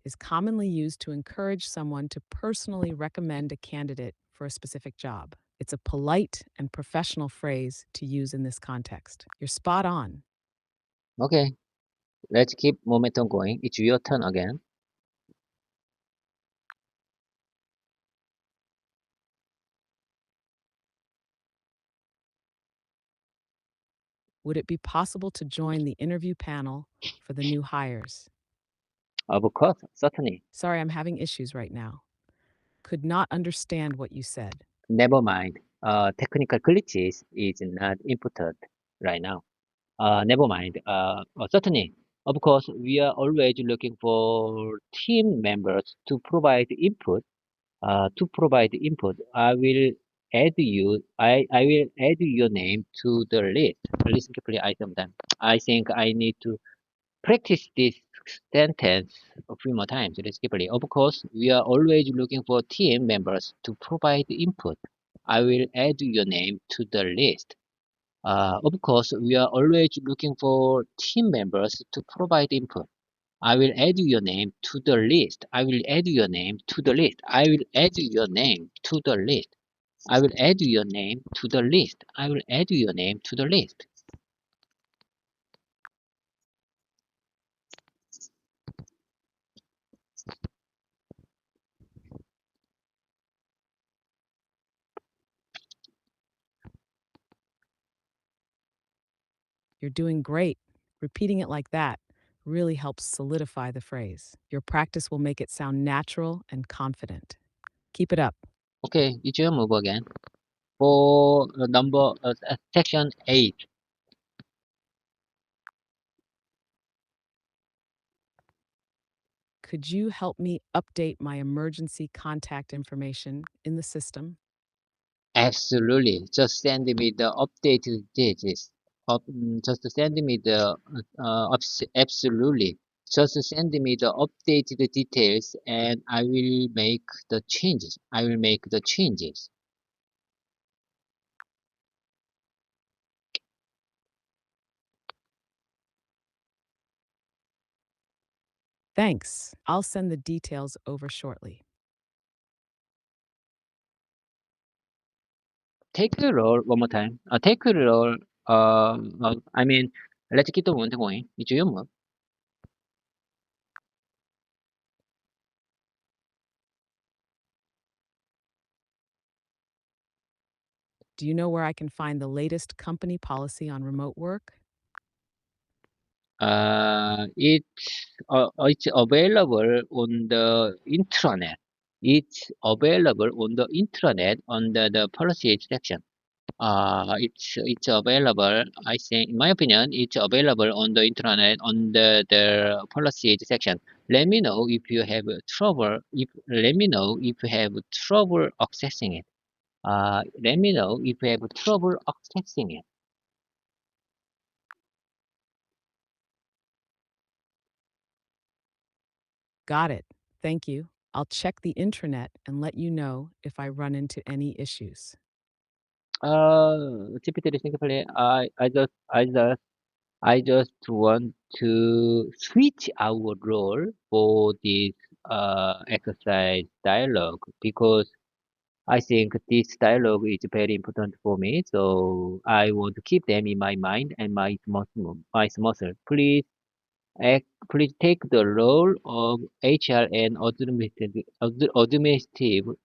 is commonly used to encourage someone to personally recommend a candidate for a specific job. It's a polite and professional phrase to use in this context. You're spot on. Okay, let's keep momentum going. It's your turn again. Would it be possible to join the interview panel for the new hires? Of course, certainly. Sorry, I'm having issues right now. Could not understand what you said. Never mind. Technical glitches is not important right now. Never mind. Certainly. Of course, we are always looking for team members to provide input. I will I will add your name to the list. Listen carefully, item then. I think I need to practice this sentence a few more times. Listen carefully. Of course, we are always looking for team members to provide input. I will add your name to the list. Of course, we are always looking for team members to provide input. I will add your name to the list. I will add your name to the list. I will add your name to the list. I will add your name to the list. I will add your name to the list. You're doing great. Repeating it like that really helps solidify the phrase. Your practice will make it sound natural and confident. Keep it up. Okay, it's your move again. For number section 8. Could you help me update my emergency contact information in the system? Absolutely. Just send me the updated digits. Just send me the absolutely. Just send me the updated details and I will make the changes. I will make the changes. Thanks. I'll send the details over shortly. Take your role one more time. Take your role. I mean, let's keep the one going. It's your move. Do you know where I can find the latest company policy on remote work? It's available on the intranet. It's available on the intranet under the policy section. It's available. I think, in my opinion, it's available on the intranet under the policy section. Let me know if you have trouble. If let me know if you have trouble accessing it. Let me know if you have trouble accessing it. Got it. Thank you. I'll check the intranet and let you know if I run into any issues. GPT listening play. I just I just want to switch our role for this exercise dialogue because I think this dialogue is very important for me. So I want to keep them in my mind and my muscle. Please take the role of HR and administrative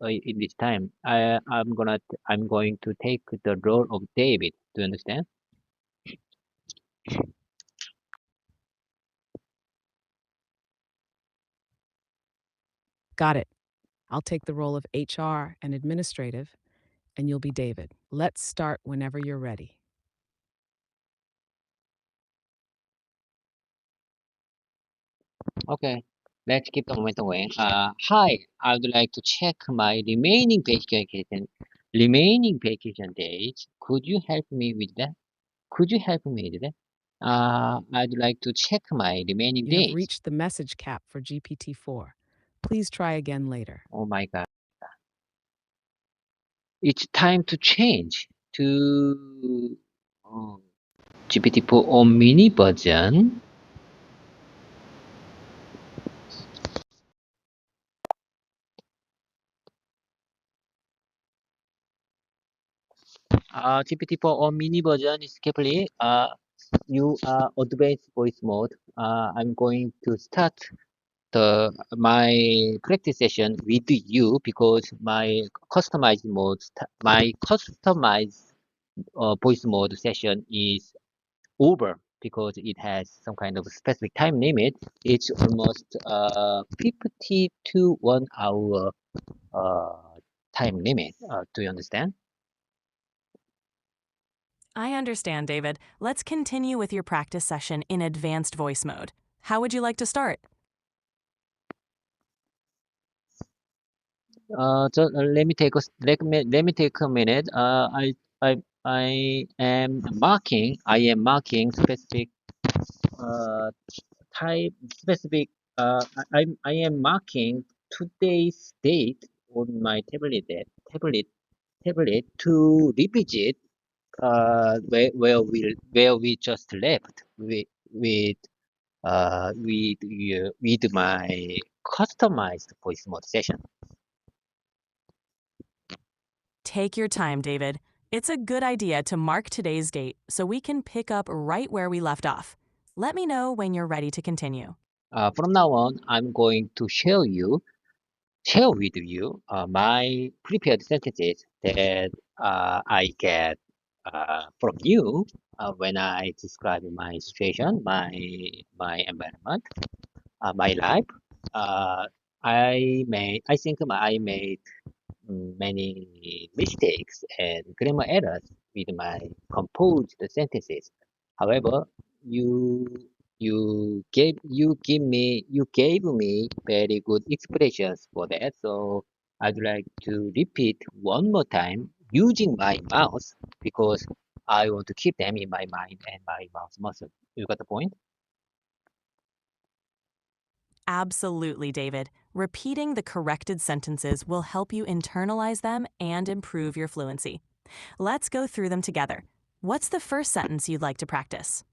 in this time. I'm going to take the role of David. Do you understand? Got it. I'll take the role of HR and administrative, and you'll be David. Let's start whenever you're ready. Okay. Let's keep the momentum going. Hi, I would like to check my remaining vacation days. Could you help me with that? Could you help me with that? I'd like to check my remaining You have days. reached the message cap for GPT-4. Please try again later. Oh my God. It's time to change to GPT-4 on mini version. GPT-4 on mini version is carefully. You are advanced voice mode. I'm going to start my practice session with you because my customized voice mode session is over because it has some kind of specific time limit. It's almost 50 to 1 hour uh, time limit. Do you understand? I understand, David. Let's continue with your practice session in advanced voice mode. How would you like to start? Let me take a minute. I am marking specific uh, type specific. I am marking today's date on my tablet to revisit where we just left with my customized voice mode session. Take your time, David. It's a good idea to mark today's date so we can pick up right where we left off. Let me know when you're ready to continue. From now on, I'm going to share with you my prepared sentences that I get from you when I describe my situation, my environment, my life. Uh, I think I made many mistakes and grammar errors with my composed sentences. However, you you gave me very good expressions for that. So I'd like to repeat one more time using my mouth because I want to keep them in my mind and my mouth muscle. You got the point? Absolutely, David. Repeating the corrected sentences will help you internalize them and improve your fluency. Let's go through them together. What's the first sentence you'd like to practice?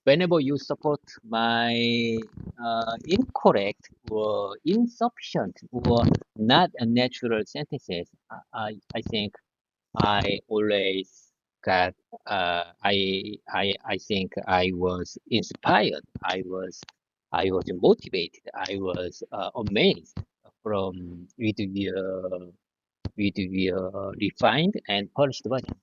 Whenever you support my incorrect or insufficient or not a natural sentences, I think I always got I think I was inspired. I was motivated. I was amazed from with your refined and polished version.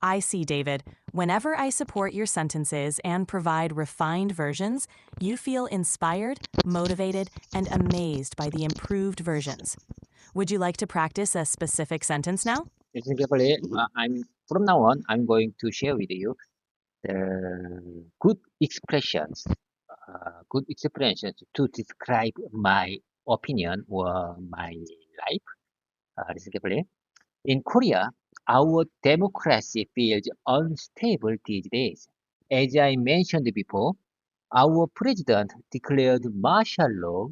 I see, David. Whenever I support your sentences and provide refined versions, you feel inspired, motivated, and amazed by the improved versions. Would you like to practice a specific sentence now? Listen carefully. I'm from now on. I'm going to share with you the good expressions to describe my opinion or my life. Listen carefully. In Korea, our democracy feels unstable these days. As I mentioned before, our president declared martial law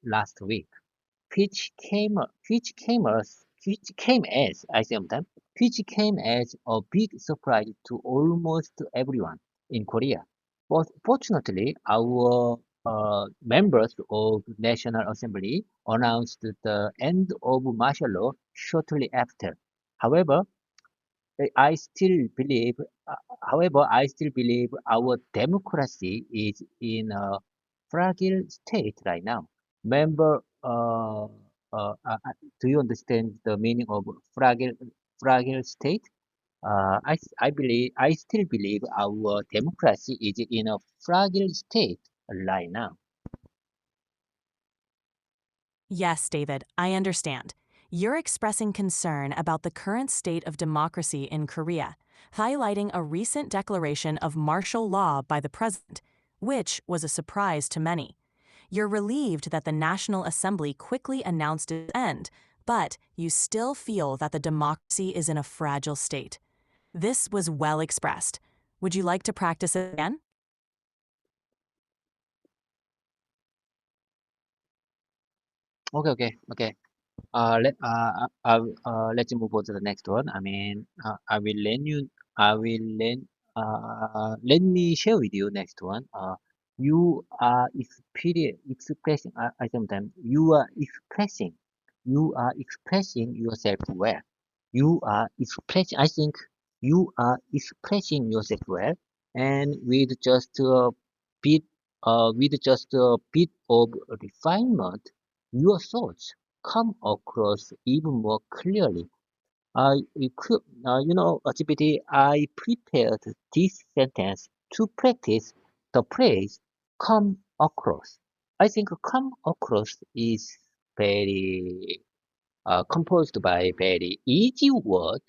last week, which came as I say, which came as a big surprise to almost everyone in Korea. But fortunately, our members of National Assembly announced the end of martial law shortly after. However, I still believe, uh, I still believe our democracy is in a fragile state right now. Member, do you understand the meaning of fragile state? I still believe our democracy is in a fragile state right now. Yes, David, I understand. You're expressing concern about the current state of democracy in Korea, highlighting a recent declaration of martial law by the president, which was a surprise to many. You're relieved that the National Assembly quickly announced its end, but you still feel that the democracy is in a fragile state. This was well expressed. Would you like to practice it again? Okay. Let's move on to the next one. I will let me share with you next one. You are expressing, I sometimes, you are expressing yourself well. I think you are expressing yourself well, and bit, with just a bit of refinement, your thoughts come across even more clearly. GPT, I prepared this sentence to practice the phrase come across. I think come across is very composed by very easy word,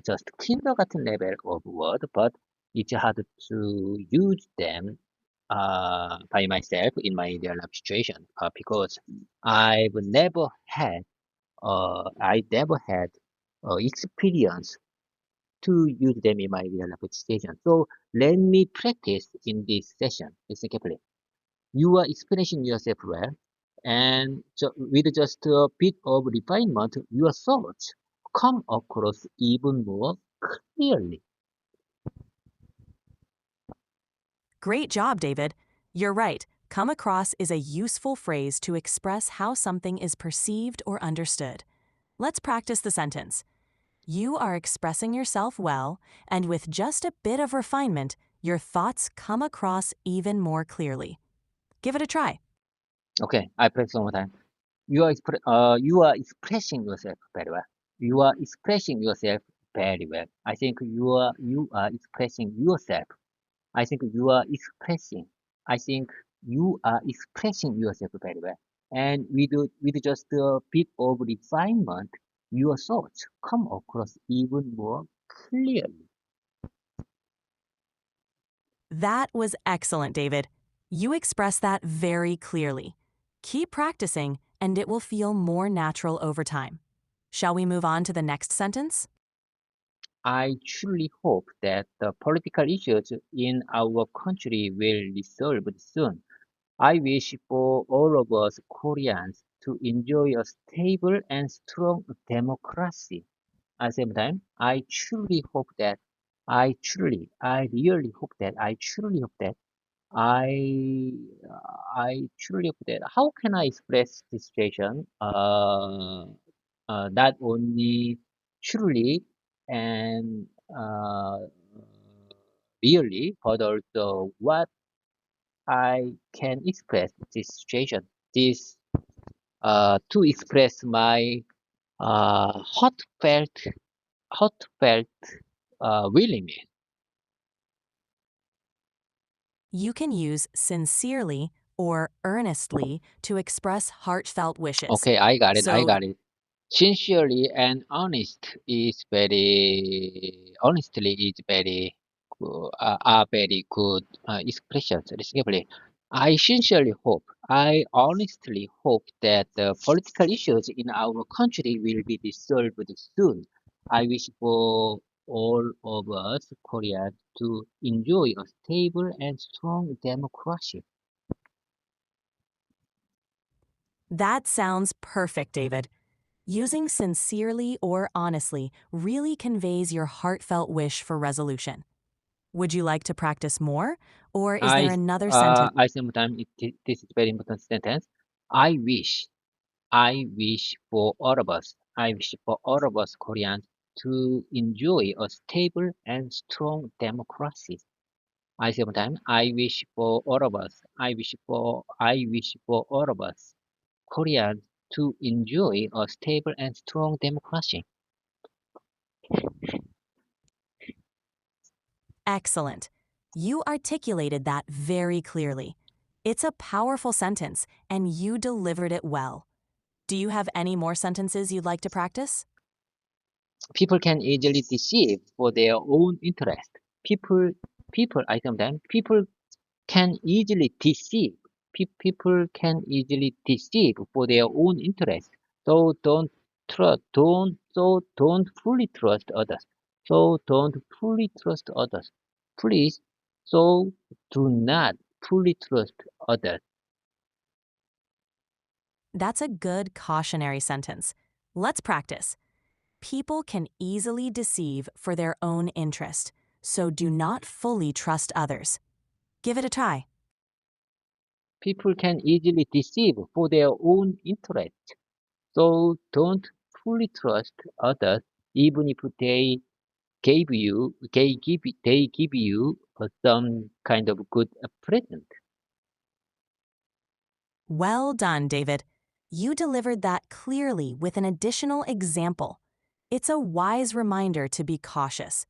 just kindergarten level of word, but it's hard to use them by myself in my real life situation because I never had experience to use them in my real life situation. So let me practice in this session. Listen carefully. You are expressing yourself well, and with just a bit of refinement, your thoughts come across even more clearly. Great job, David. You're right. Come across is a useful phrase to express how something is perceived or understood. Let's practice the sentence. You are expressing yourself well, and with just a bit of refinement, your thoughts come across even more clearly. Give it a try. Okay, I practice one more time. You are expressing yourself very well. You are expressing yourself very well. You are expressing yourself. I think you are expressing. I think you are expressing yourself very well. And with just a bit of refinement, your thoughts come across even more clearly. That was excellent, David. You expressed that very clearly. Keep practicing, and it will feel more natural over time. Shall we move on to the next sentence? I truly hope that the political issues in our country will be solved soon. I wish for all of us Koreans to enjoy a stable and strong democracy. At the same time, I really hope that, I, I truly hope that, how can I express this situation? Not only truly and really, but also what I can express this situation, this to express my heartfelt, heartfelt willingness. You can use sincerely or earnestly to express heartfelt wishes. Okay, I So, got it. Sincerely and honestly is very are very good expressions. Respectively. I honestly hope that the political issues in our country will be resolved soon. I wish for all of us Koreans to enjoy a stable and strong democracy. that sounds perfect, David. Using sincerely or honestly really conveys your heartfelt wish for resolution. Would you like to practice more, or is there another sentence? I sometimes this is very important sentence. I wish, I wish for all of us. I wish for all of us Koreans to enjoy a stable and strong democracy. I sometimes I wish for all of us. I wish for all of us Koreans to enjoy a stable and strong democracy. Excellent. You articulated that very clearly. It's a powerful sentence, and you delivered it well. Do you have any more sentences you'd like to practice? People can easily deceive for their own interest. People, I sometimes people can easily deceive. People can easily deceive for their own interest. So don't fully trust others. So don't fully trust others. Please, so do not fully trust others. That's a good cautionary sentence. Let's practice. People can easily deceive for their own interest, so do not fully trust others. Give it a try. People can easily deceive for their own interest. So don't fully trust others, even if they give you some kind of good present. Well done, David. You delivered that clearly with an additional example. It's a wise reminder to be cautious.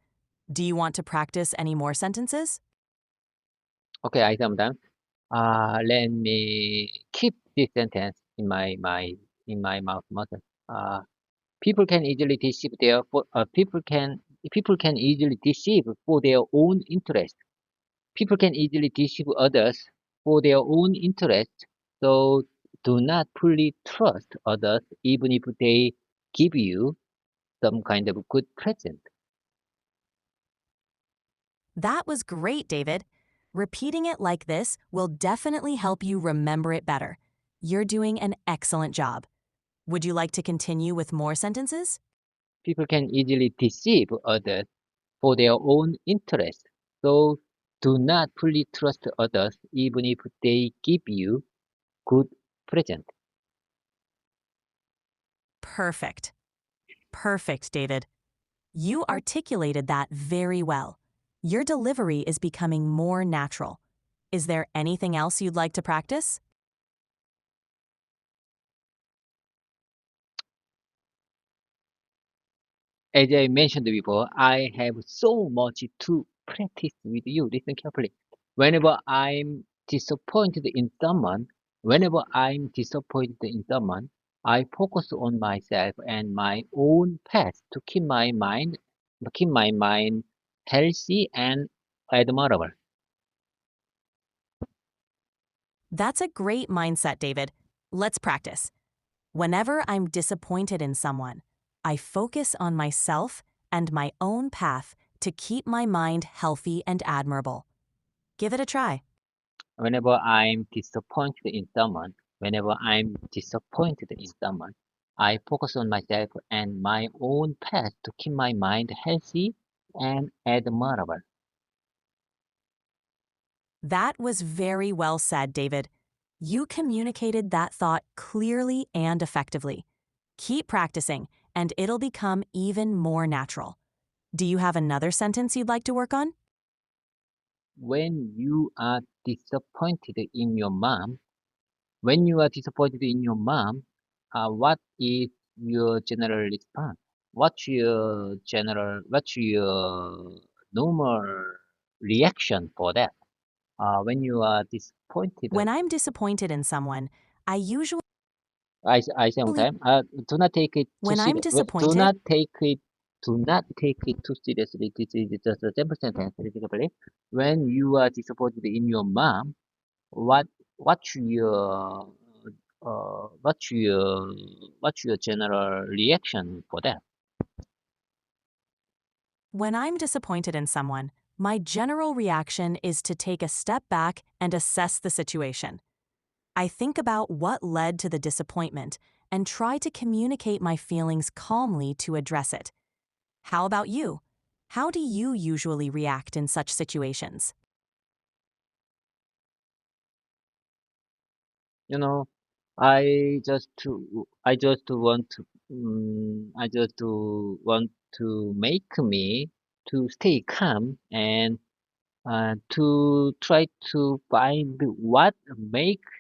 Do you want to practice any more sentences? Okay, I sometimes let me keep this sentence in my mouth muscle. People can easily deceive their for people can easily deceive for their own interest. People can easily deceive others for their own interest, so do not fully trust others even if they give you some kind of good present. That was great, David. Repeating it like this will definitely help you remember it better. You're doing an excellent job. Would you like to continue with more sentences? People can easily deceive others for their own interest, so do not fully trust others even if they give you good present. Perfect. Perfect, David. You articulated that very well. Your delivery is becoming more natural. Is there anything else you'd like to practice? As I mentioned before, I have so much to practice with you. Listen carefully. Whenever I'm disappointed in someone, whenever I'm disappointed in someone, I focus on myself and my own path to keep my mind healthy and admirable. That's a great mindset, David. Let's practice. Whenever I'm disappointed in someone, I focus on myself and my own path to keep my mind healthy and admirable. Give it a try. Whenever I'm disappointed in someone, I focus on myself and my own path to keep my mind healthy and admirable. That was very well said, David. You communicated that thought clearly and effectively. Keep practicing, and it'll become even more natural. Do you have another sentence you'd like to work on? When you are disappointed in your mom, when you are disappointed in your mom, what is your general response? What's your normal reaction for that? When you are disappointed, When I'm disappointed in someone, I usually, I sometimes do not take it too when I'm serious. disappointed, Do not take it too seriously. This is just a simple sentence, basically. When you are disappointed in your mom, what what's your uh, what's your what's your general reaction for that? when I'm disappointed in someone, my general reaction is to take a step back and assess the situation. I think about what led to the disappointment and try to communicate my feelings calmly to address it. How about you? How do you usually react in such situations? You know, I just want to, I just want to make me to stay calm and to try to find what makes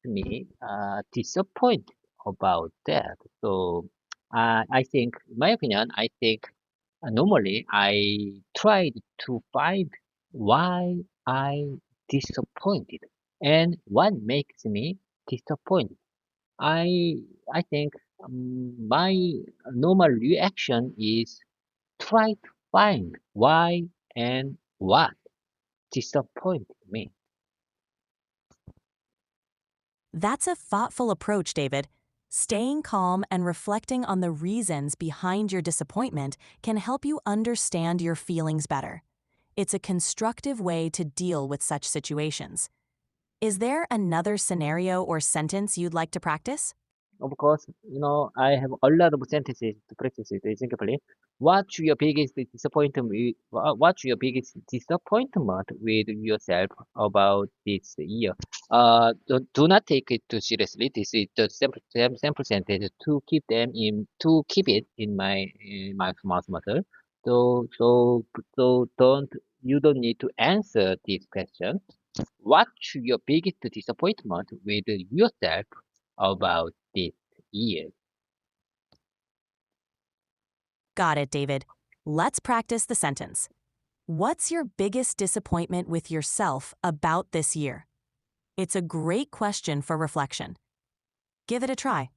me disappointed about that. So I think, in my opinion, I think normally I tried to find why I disappointed and what makes me disappointed. I I think my normal reaction is try to find why and what disappointed me. That's a thoughtful approach, David. Staying calm and reflecting on the reasons behind your disappointment can help you understand your feelings better. It's a constructive way to deal with such situations. Is there another scenario or sentence you'd like to practice? Of course, I have a lot of sentences to practice it. Think carefully. What's your biggest disappointment with yourself about this year? Do not take it too seriously. This is the sample sentence to keep it in my mouth muscle. So so you don't need to answer this question. What's your biggest disappointment with yourself about this year? Got it, David. Let's practice the sentence. What's your biggest disappointment with yourself about this year? It's a great question for reflection. Give it a try.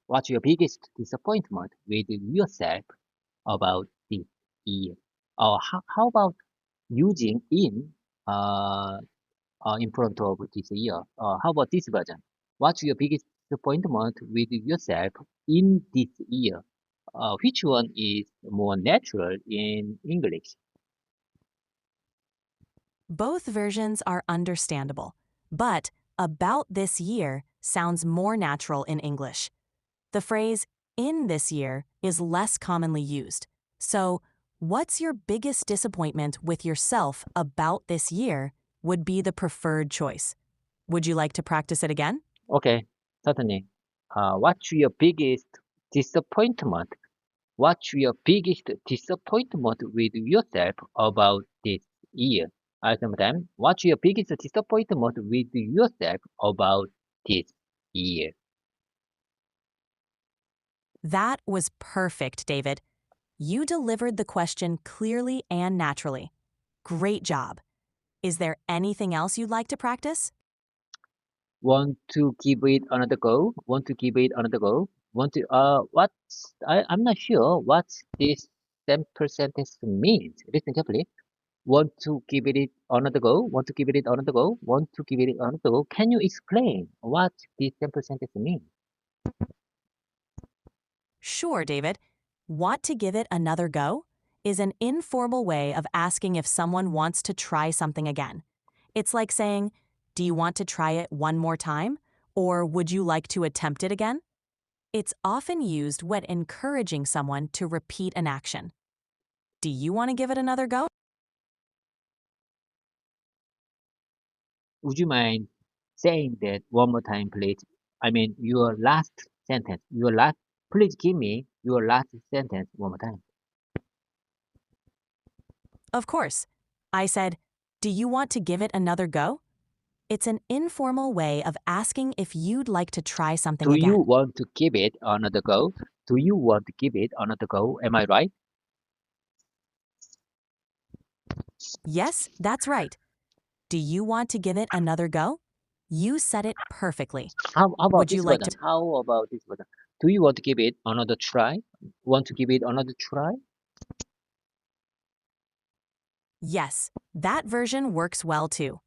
What's your biggest disappointment with yourself about this year? Or how about using in front of this year? How about this version? What's your biggest disappointment with yourself in this year? Which one is more natural in English? Both versions are understandable, but about this year sounds more natural in English. The phrase in this year is less commonly used. So, what's your biggest disappointment with yourself about this year would be the preferred choice. Would you like to practice it again? Okay, certainly. What's your biggest disappointment? What's your biggest disappointment with yourself about this year? Sometimes, what's your biggest disappointment with yourself about this year? That was perfect, David. You delivered the question clearly and naturally. Great job. Is there anything else you'd like to practice? Want to give it another go? Want to give it another go? I'm not sure what this sample sentence means. Listen carefully. Want to give it another go? Want to give it another go? Want to give it another go? Can you explain what this sample sentence means? Sure, David. Want to give it another go? Is an informal way of asking if someone wants to try something again. It's like saying, do you want to try it one more time? Or would you like to attempt it again? It's often used when encouraging someone to repeat an action. Do you want to give it another go? Would you mind saying that one more time, please? I mean, your last sentence. Please give me your last sentence one more time. Of course. I said, do you want to give it another go? It's an informal way of asking if you'd like to try something Do you again. want to give it another go? Do you want to give it another go? Am I right? Yes, that's right. Do you want to give it another go? You said it perfectly. How about Would you this like version? to? How about this version? Do you want to give it another try? Want to give it another try? Yes, that version works well too.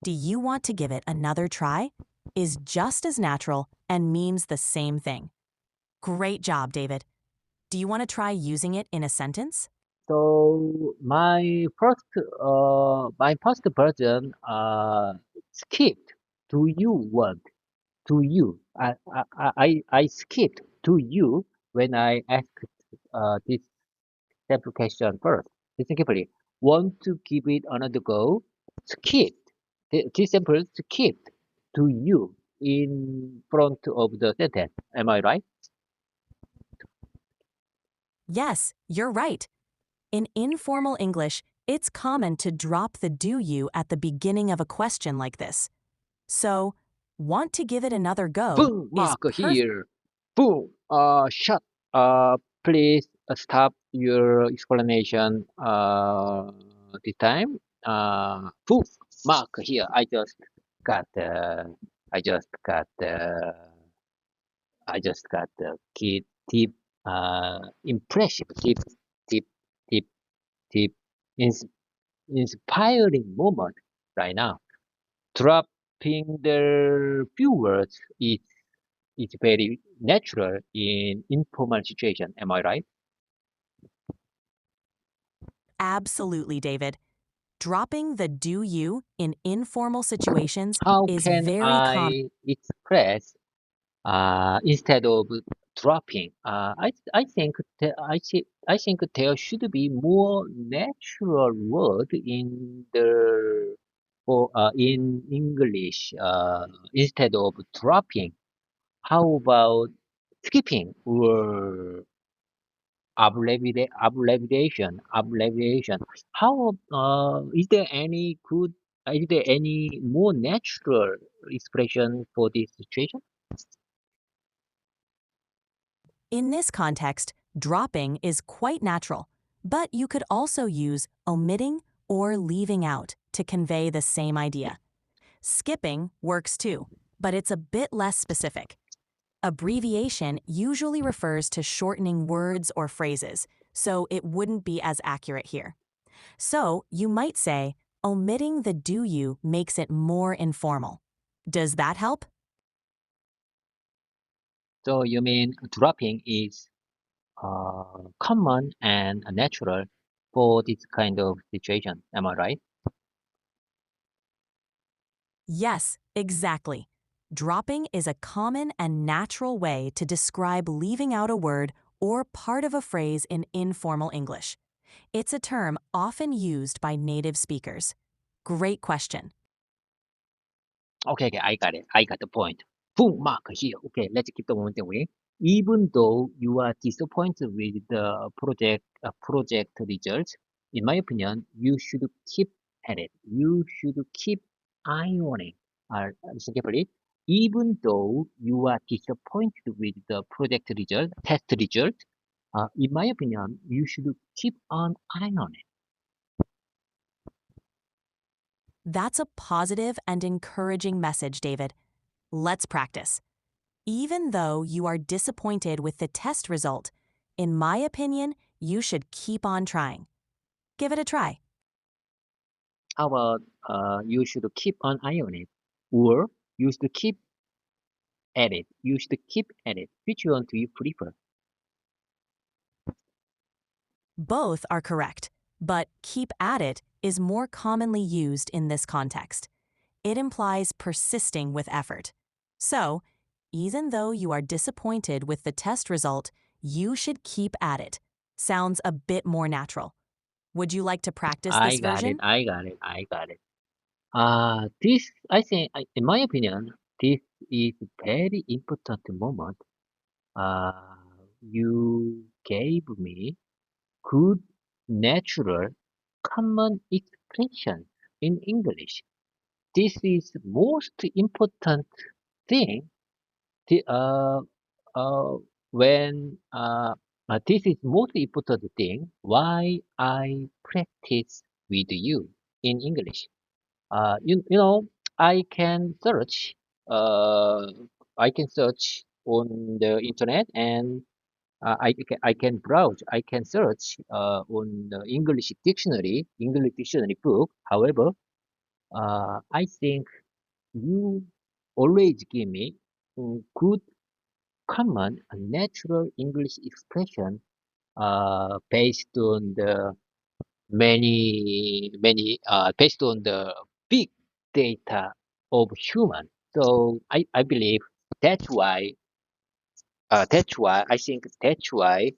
Do you want to give it another try? Is just as natural and means the same thing. Great job, David. Do you want to try using it in a sentence? So my first version skipped. Do you want? Do you? I skipped to you when I asked this simple question first. Listen carefully. Want to give it another go? Skipped. This simple skipped to you in front of the sentence. Am I right? Yes, you're right. In informal English, it's common to drop the do you at the beginning of a question like this. So, want to give it another go Boom, is mark perfect. here. Boom. Shut. Please stop your explanation. This time. Boom, mark here. Got the. I just got the. I just got the key deep. Impressive. Deep, deep, deep. Ins- Inspiring moment right now. Dropping the few words is very natural in informal situation. Am I right? Absolutely, David. Dropping the do you in informal situations How is can very common. I express instead of dropping? I think there should be more natural word in the for in English instead of dropping. How about skipping or abbreviation. How is there any good? Is there any more natural expression for this situation? In this context, dropping is quite natural, but you could also use omitting or leaving out to convey the same idea. Skipping works too, but it's a bit less specific. Abbreviation usually refers to shortening words or phrases, so it wouldn't be as accurate here. So you might say, omitting the do you makes it more informal. Does that help? So you mean dropping is common and natural for this kind of situation? Am I right? Yes, exactly. Dropping is a common and natural way to describe leaving out a word or part of a phrase in informal English. It's a term often used by native speakers. Great question. Okay, I got it. I got the point. Boom, mark here. Okay, let's keep the momentum going. Even though you are disappointed with the project results, in my opinion, you should keep at it. You should keep ironing. Listen carefully. Even though you are disappointed with the project result, test result, in my opinion, you should keep on ironing. That's a positive and encouraging message, David. Let's practice. Even though you are disappointed with the test result, in my opinion, you should keep on trying. Give it a try. How about you should keep on ironing, or you should keep at it. You should keep at it. Which one do you prefer? Both are correct, but keep at it is more commonly used in this context. It implies persisting with effort. So, even though you are disappointed with the test result, you should keep at it. Sounds a bit more natural. Would you like to practice I this got it. version? I got it. I got it. This I think, in my opinion, this is very important moment. Uh, you gave me good, natural, common expression in English. This is most important thing. The, when this is most important thing why I practice with you in English. You know, I can search. Uh, I can search on the internet and I can browse. I can search on the English dictionary book. However, I think you always give me good common and natural English expression based on the based on the big data of human. So I believe That's why. That's why I think. That's why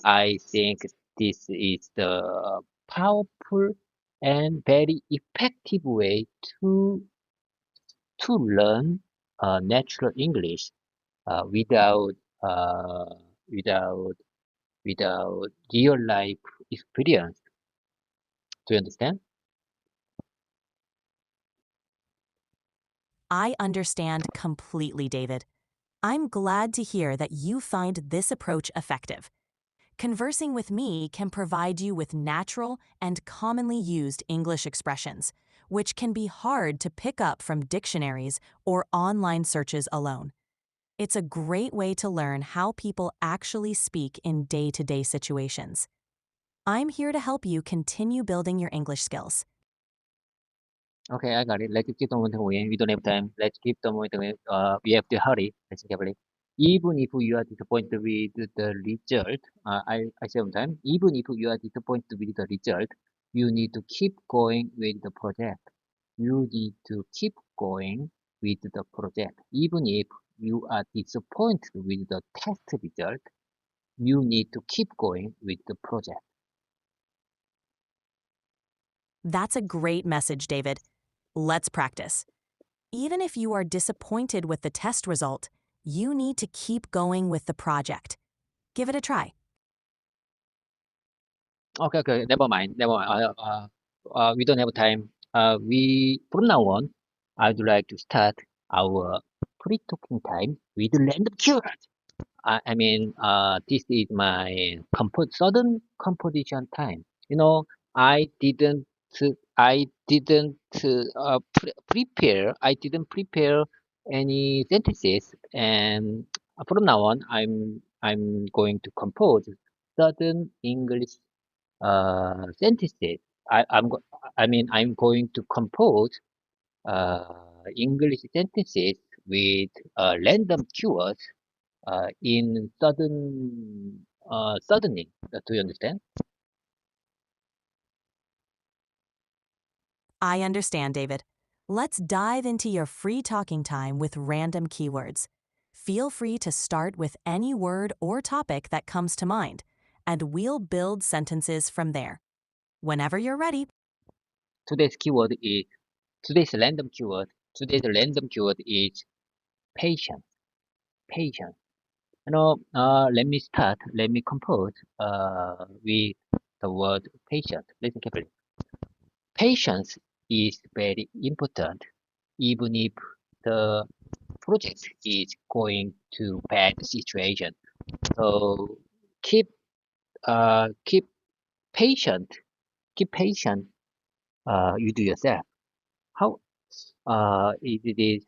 I think this is the powerful and very effective way to learn natural English without uh, without without real life experience. Do you understand? I understand completely, David. I'm glad to hear that you find this approach effective. Conversing with me can provide you with natural and commonly used English expressions, which can be hard to pick up from dictionaries or online searches alone. It's a great way to learn how people actually speak in day-to-day situations. I'm here to help you continue building your English skills. Okay, I got it. Let's keep on moving. We don't have time. Let's keep on moving. We have to hurry. Let's carefully. Even if you are disappointed with the result, I say time. Even if you are disappointed with the result, you need to keep going with the project. You need to keep going with the project. Even if you are disappointed with the test result, you need to keep going with the project. That's a great message, David. Let's practice. Even if you are disappointed with the test result, you need to keep going with the project. Give it a try. Okay, okay, never mind, never mind. We don't have time. We from now on, I'd like to start our pre-talking time with random keywords. This is my sudden composition time. I didn't, I didn't prepare. I didn't prepare any sentences, and from now on, I'm going to compose sudden English sentences. I'm go- I'm going to compose English sentences with random keywords in suddenly. Do you understand? I understand, David. Let's dive into your free talking time with random keywords. Feel free to start with any word or topic that comes to mind, and we'll build sentences from there. Whenever you're ready. Today's keyword is today's random keyword. Today's random keyword is patience. Patience. Let me start. Let me compose with the word patient. Listen carefully. Patience is very important, even if the project is going to bad situation. So keep keep patient. Keep patient. You do yourself. How is it is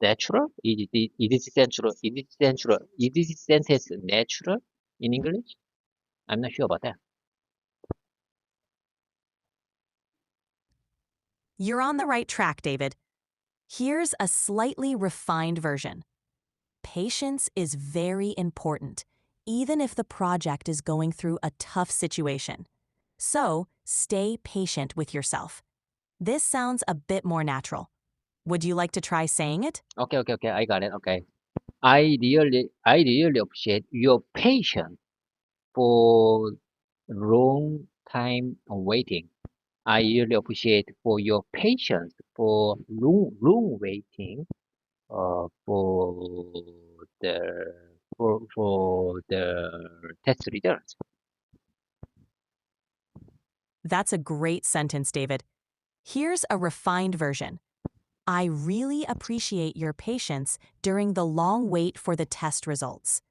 natural? Is it natural? Is it natural? Is this sentence natural in English? I'm not sure about that. You're on the right track, David. Here's a slightly refined version. Patience is very important, even if the project is going through a tough situation. So, stay patient with yourself. This sounds a bit more natural. Would you like to try saying it? Okay, okay, okay. I got it. Okay. I really appreciate your patience for long time waiting. I really appreciate for your patience for long waiting for the for the test results. That's a great sentence, David. Here's a refined version. I really appreciate your patience during the long wait for the test results.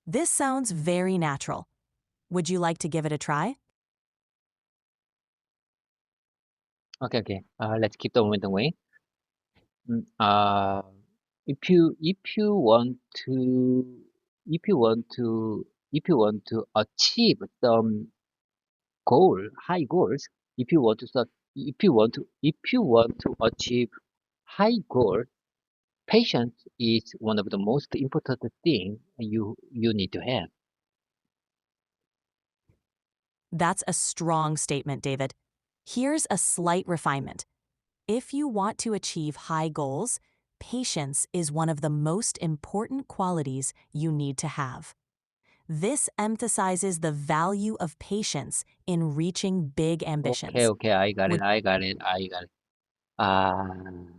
This sounds very natural. Would you like to give it a try? Okay, okay. Let's keep the momentum going. Mm, Uh, if you want to if you want to if you want to achieve some high goals, if you want to start, if you want to achieve high goals, patience is one of the most important thing you need to have. That's a strong statement, David. Here's a slight refinement. If you want to achieve high goals, patience is one of the most important qualities you need to have. This emphasizes the value of patience in reaching big Okay, ambitions. okay, I got it, Would I got it, I got it. Uh,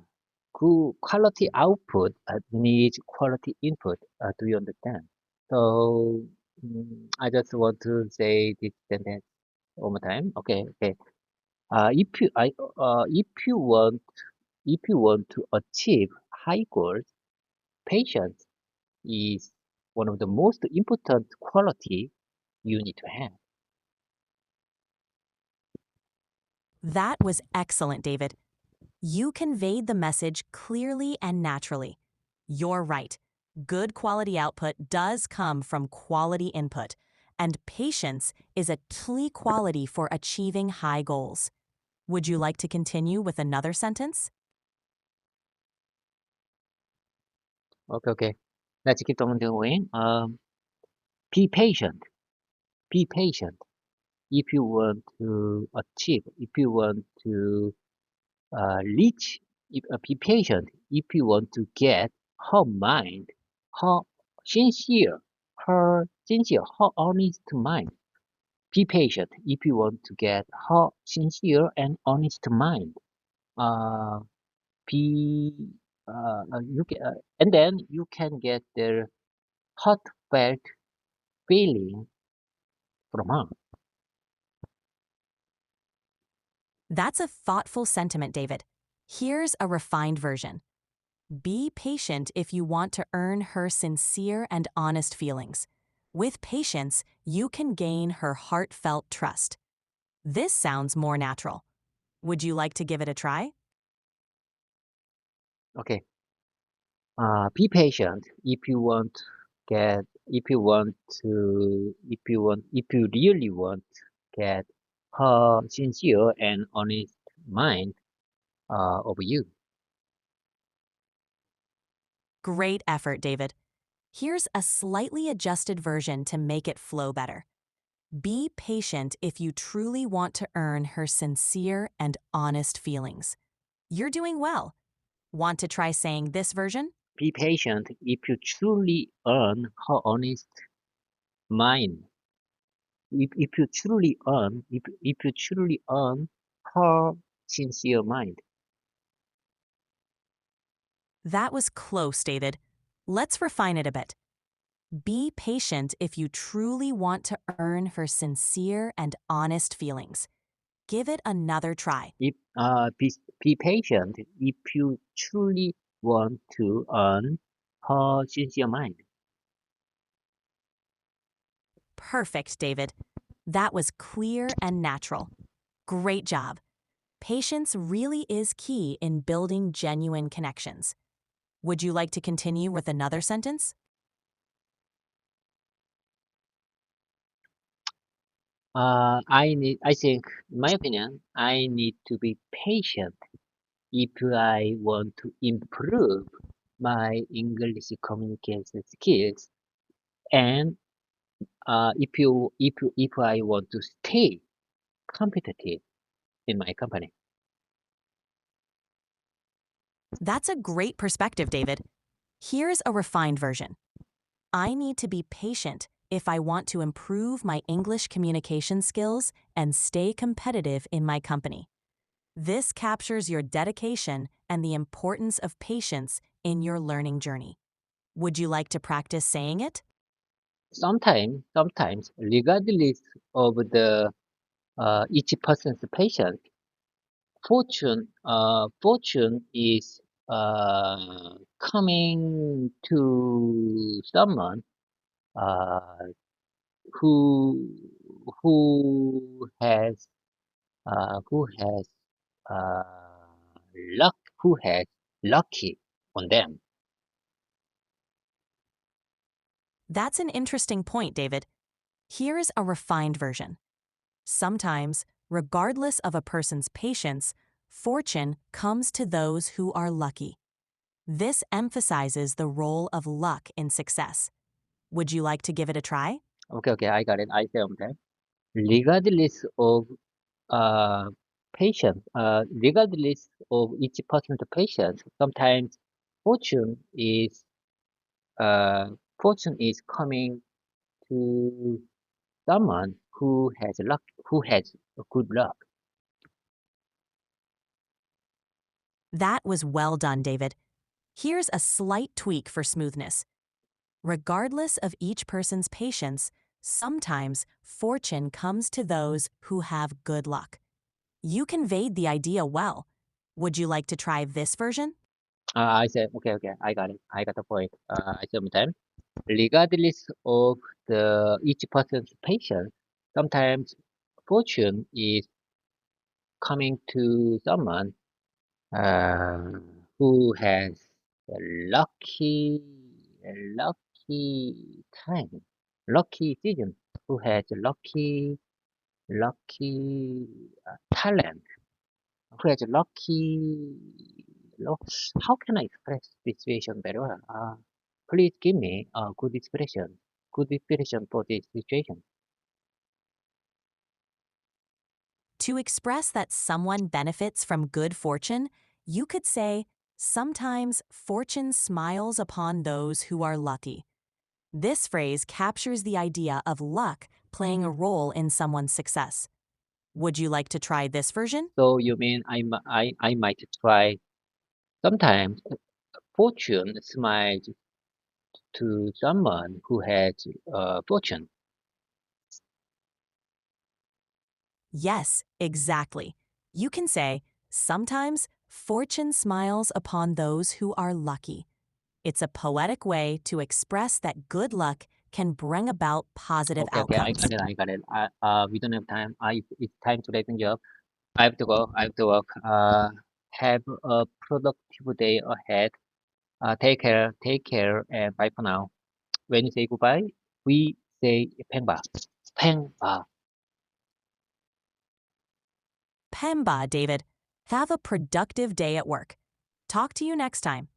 good quality output needs quality input. Do you understand? So I just want to say this sentence one more time. Okay, okay. If you want to achieve high goals, patience is one of the most important quality you need to have. That was excellent, David. You conveyed the message clearly and naturally. You're right. Good quality output does come from quality input, and patience is a key quality for achieving high goals. Would you like to continue with another sentence? Okay, okay. Let's keep on doing. Be patient. Be patient. If you want to achieve, if you want to reach, be patient. If you want to get her mind, her her honest mind. Be patient. If you want to get her sincere and honest mind. Uh, be you can, and then you can get their heartfelt feeling from her. That's a thoughtful sentiment, David. Here's a refined version. Be patient if you want to earn her sincere and honest feelings. With patience, you can gain her heartfelt trust. This sounds more natural. Would you like to give it a try? Okay. Be patient if you want get if you want to if you really want get her sincere and honest mind of you. Great effort, David. Here's a slightly adjusted version to make it flow better. Be patient if you truly want to earn her sincere and honest feelings. You're doing well. Want to try saying this version? Be patient if you truly earn her honest mind. If you truly earn her sincere mind. That was close, David. Let's refine it a bit. Be patient if you truly want to earn her sincere and honest feelings. Give it another try. If be patient if you truly want to earn her sincere mind. Perfect, David. That was clear and natural. Great job. Patience really is key in building genuine connections. Would you like to continue with another sentence? I think, in my opinion, I need to be patient if I want to improve my English communication skills, and if I want to stay competitive in my company. That's a great perspective, David. Here's a refined version. I need to be patient if I want to improve my English communication skills and stay competitive in my company. This captures your dedication and the importance of patience in your learning journey. Would you like to practice saying it? Sometimes, regardless of the each person's patience, fortune is coming to someone uh, who has who has uh, luck who has lucky on them. That's an interesting point, David. Here's a refined version. Sometimes, regardless of a person's patience, fortune comes to those who are lucky. This emphasizes the role of luck in success. Would you like to give it a try? Okay, okay, I got it. I say on that. Regardless of regardless of each person's patience, sometimes fortune is uh, fortune is coming to someone who has luck, who has good luck. That was well done, David. Here's a slight tweak for smoothness. Regardless of each person's patience, sometimes fortune comes to those who have good luck. You conveyed the idea well. Would you like to try this version? I said, okay, I got it. I got the point. I said, time. Regardless of the each person's patience, sometimes fortune is coming to someone uh, who has a lucky time, lucky season, who has a lucky talent, who has a how can I express this situation very well? Please give me a good expression for this situation. To express that someone benefits from good fortune, you could say, sometimes fortune smiles upon those who are lucky. This phrase captures the idea of luck playing a role in someone's success. Would you like to try this version? So you mean I might try sometimes fortune smiles to someone who has fortune. Yes, exactly. You can say, sometimes fortune smiles upon those who are lucky. It's a poetic way to express that good luck can bring about positive Okay, outcomes. I got it. We don't have time. It's time to let you up. I have to go. I have to work. Have a productive day ahead. Take care, and bye for now. When you say goodbye, we say 팽바, 팽바. Pemba, David. Have a productive day at work. Talk to you next time.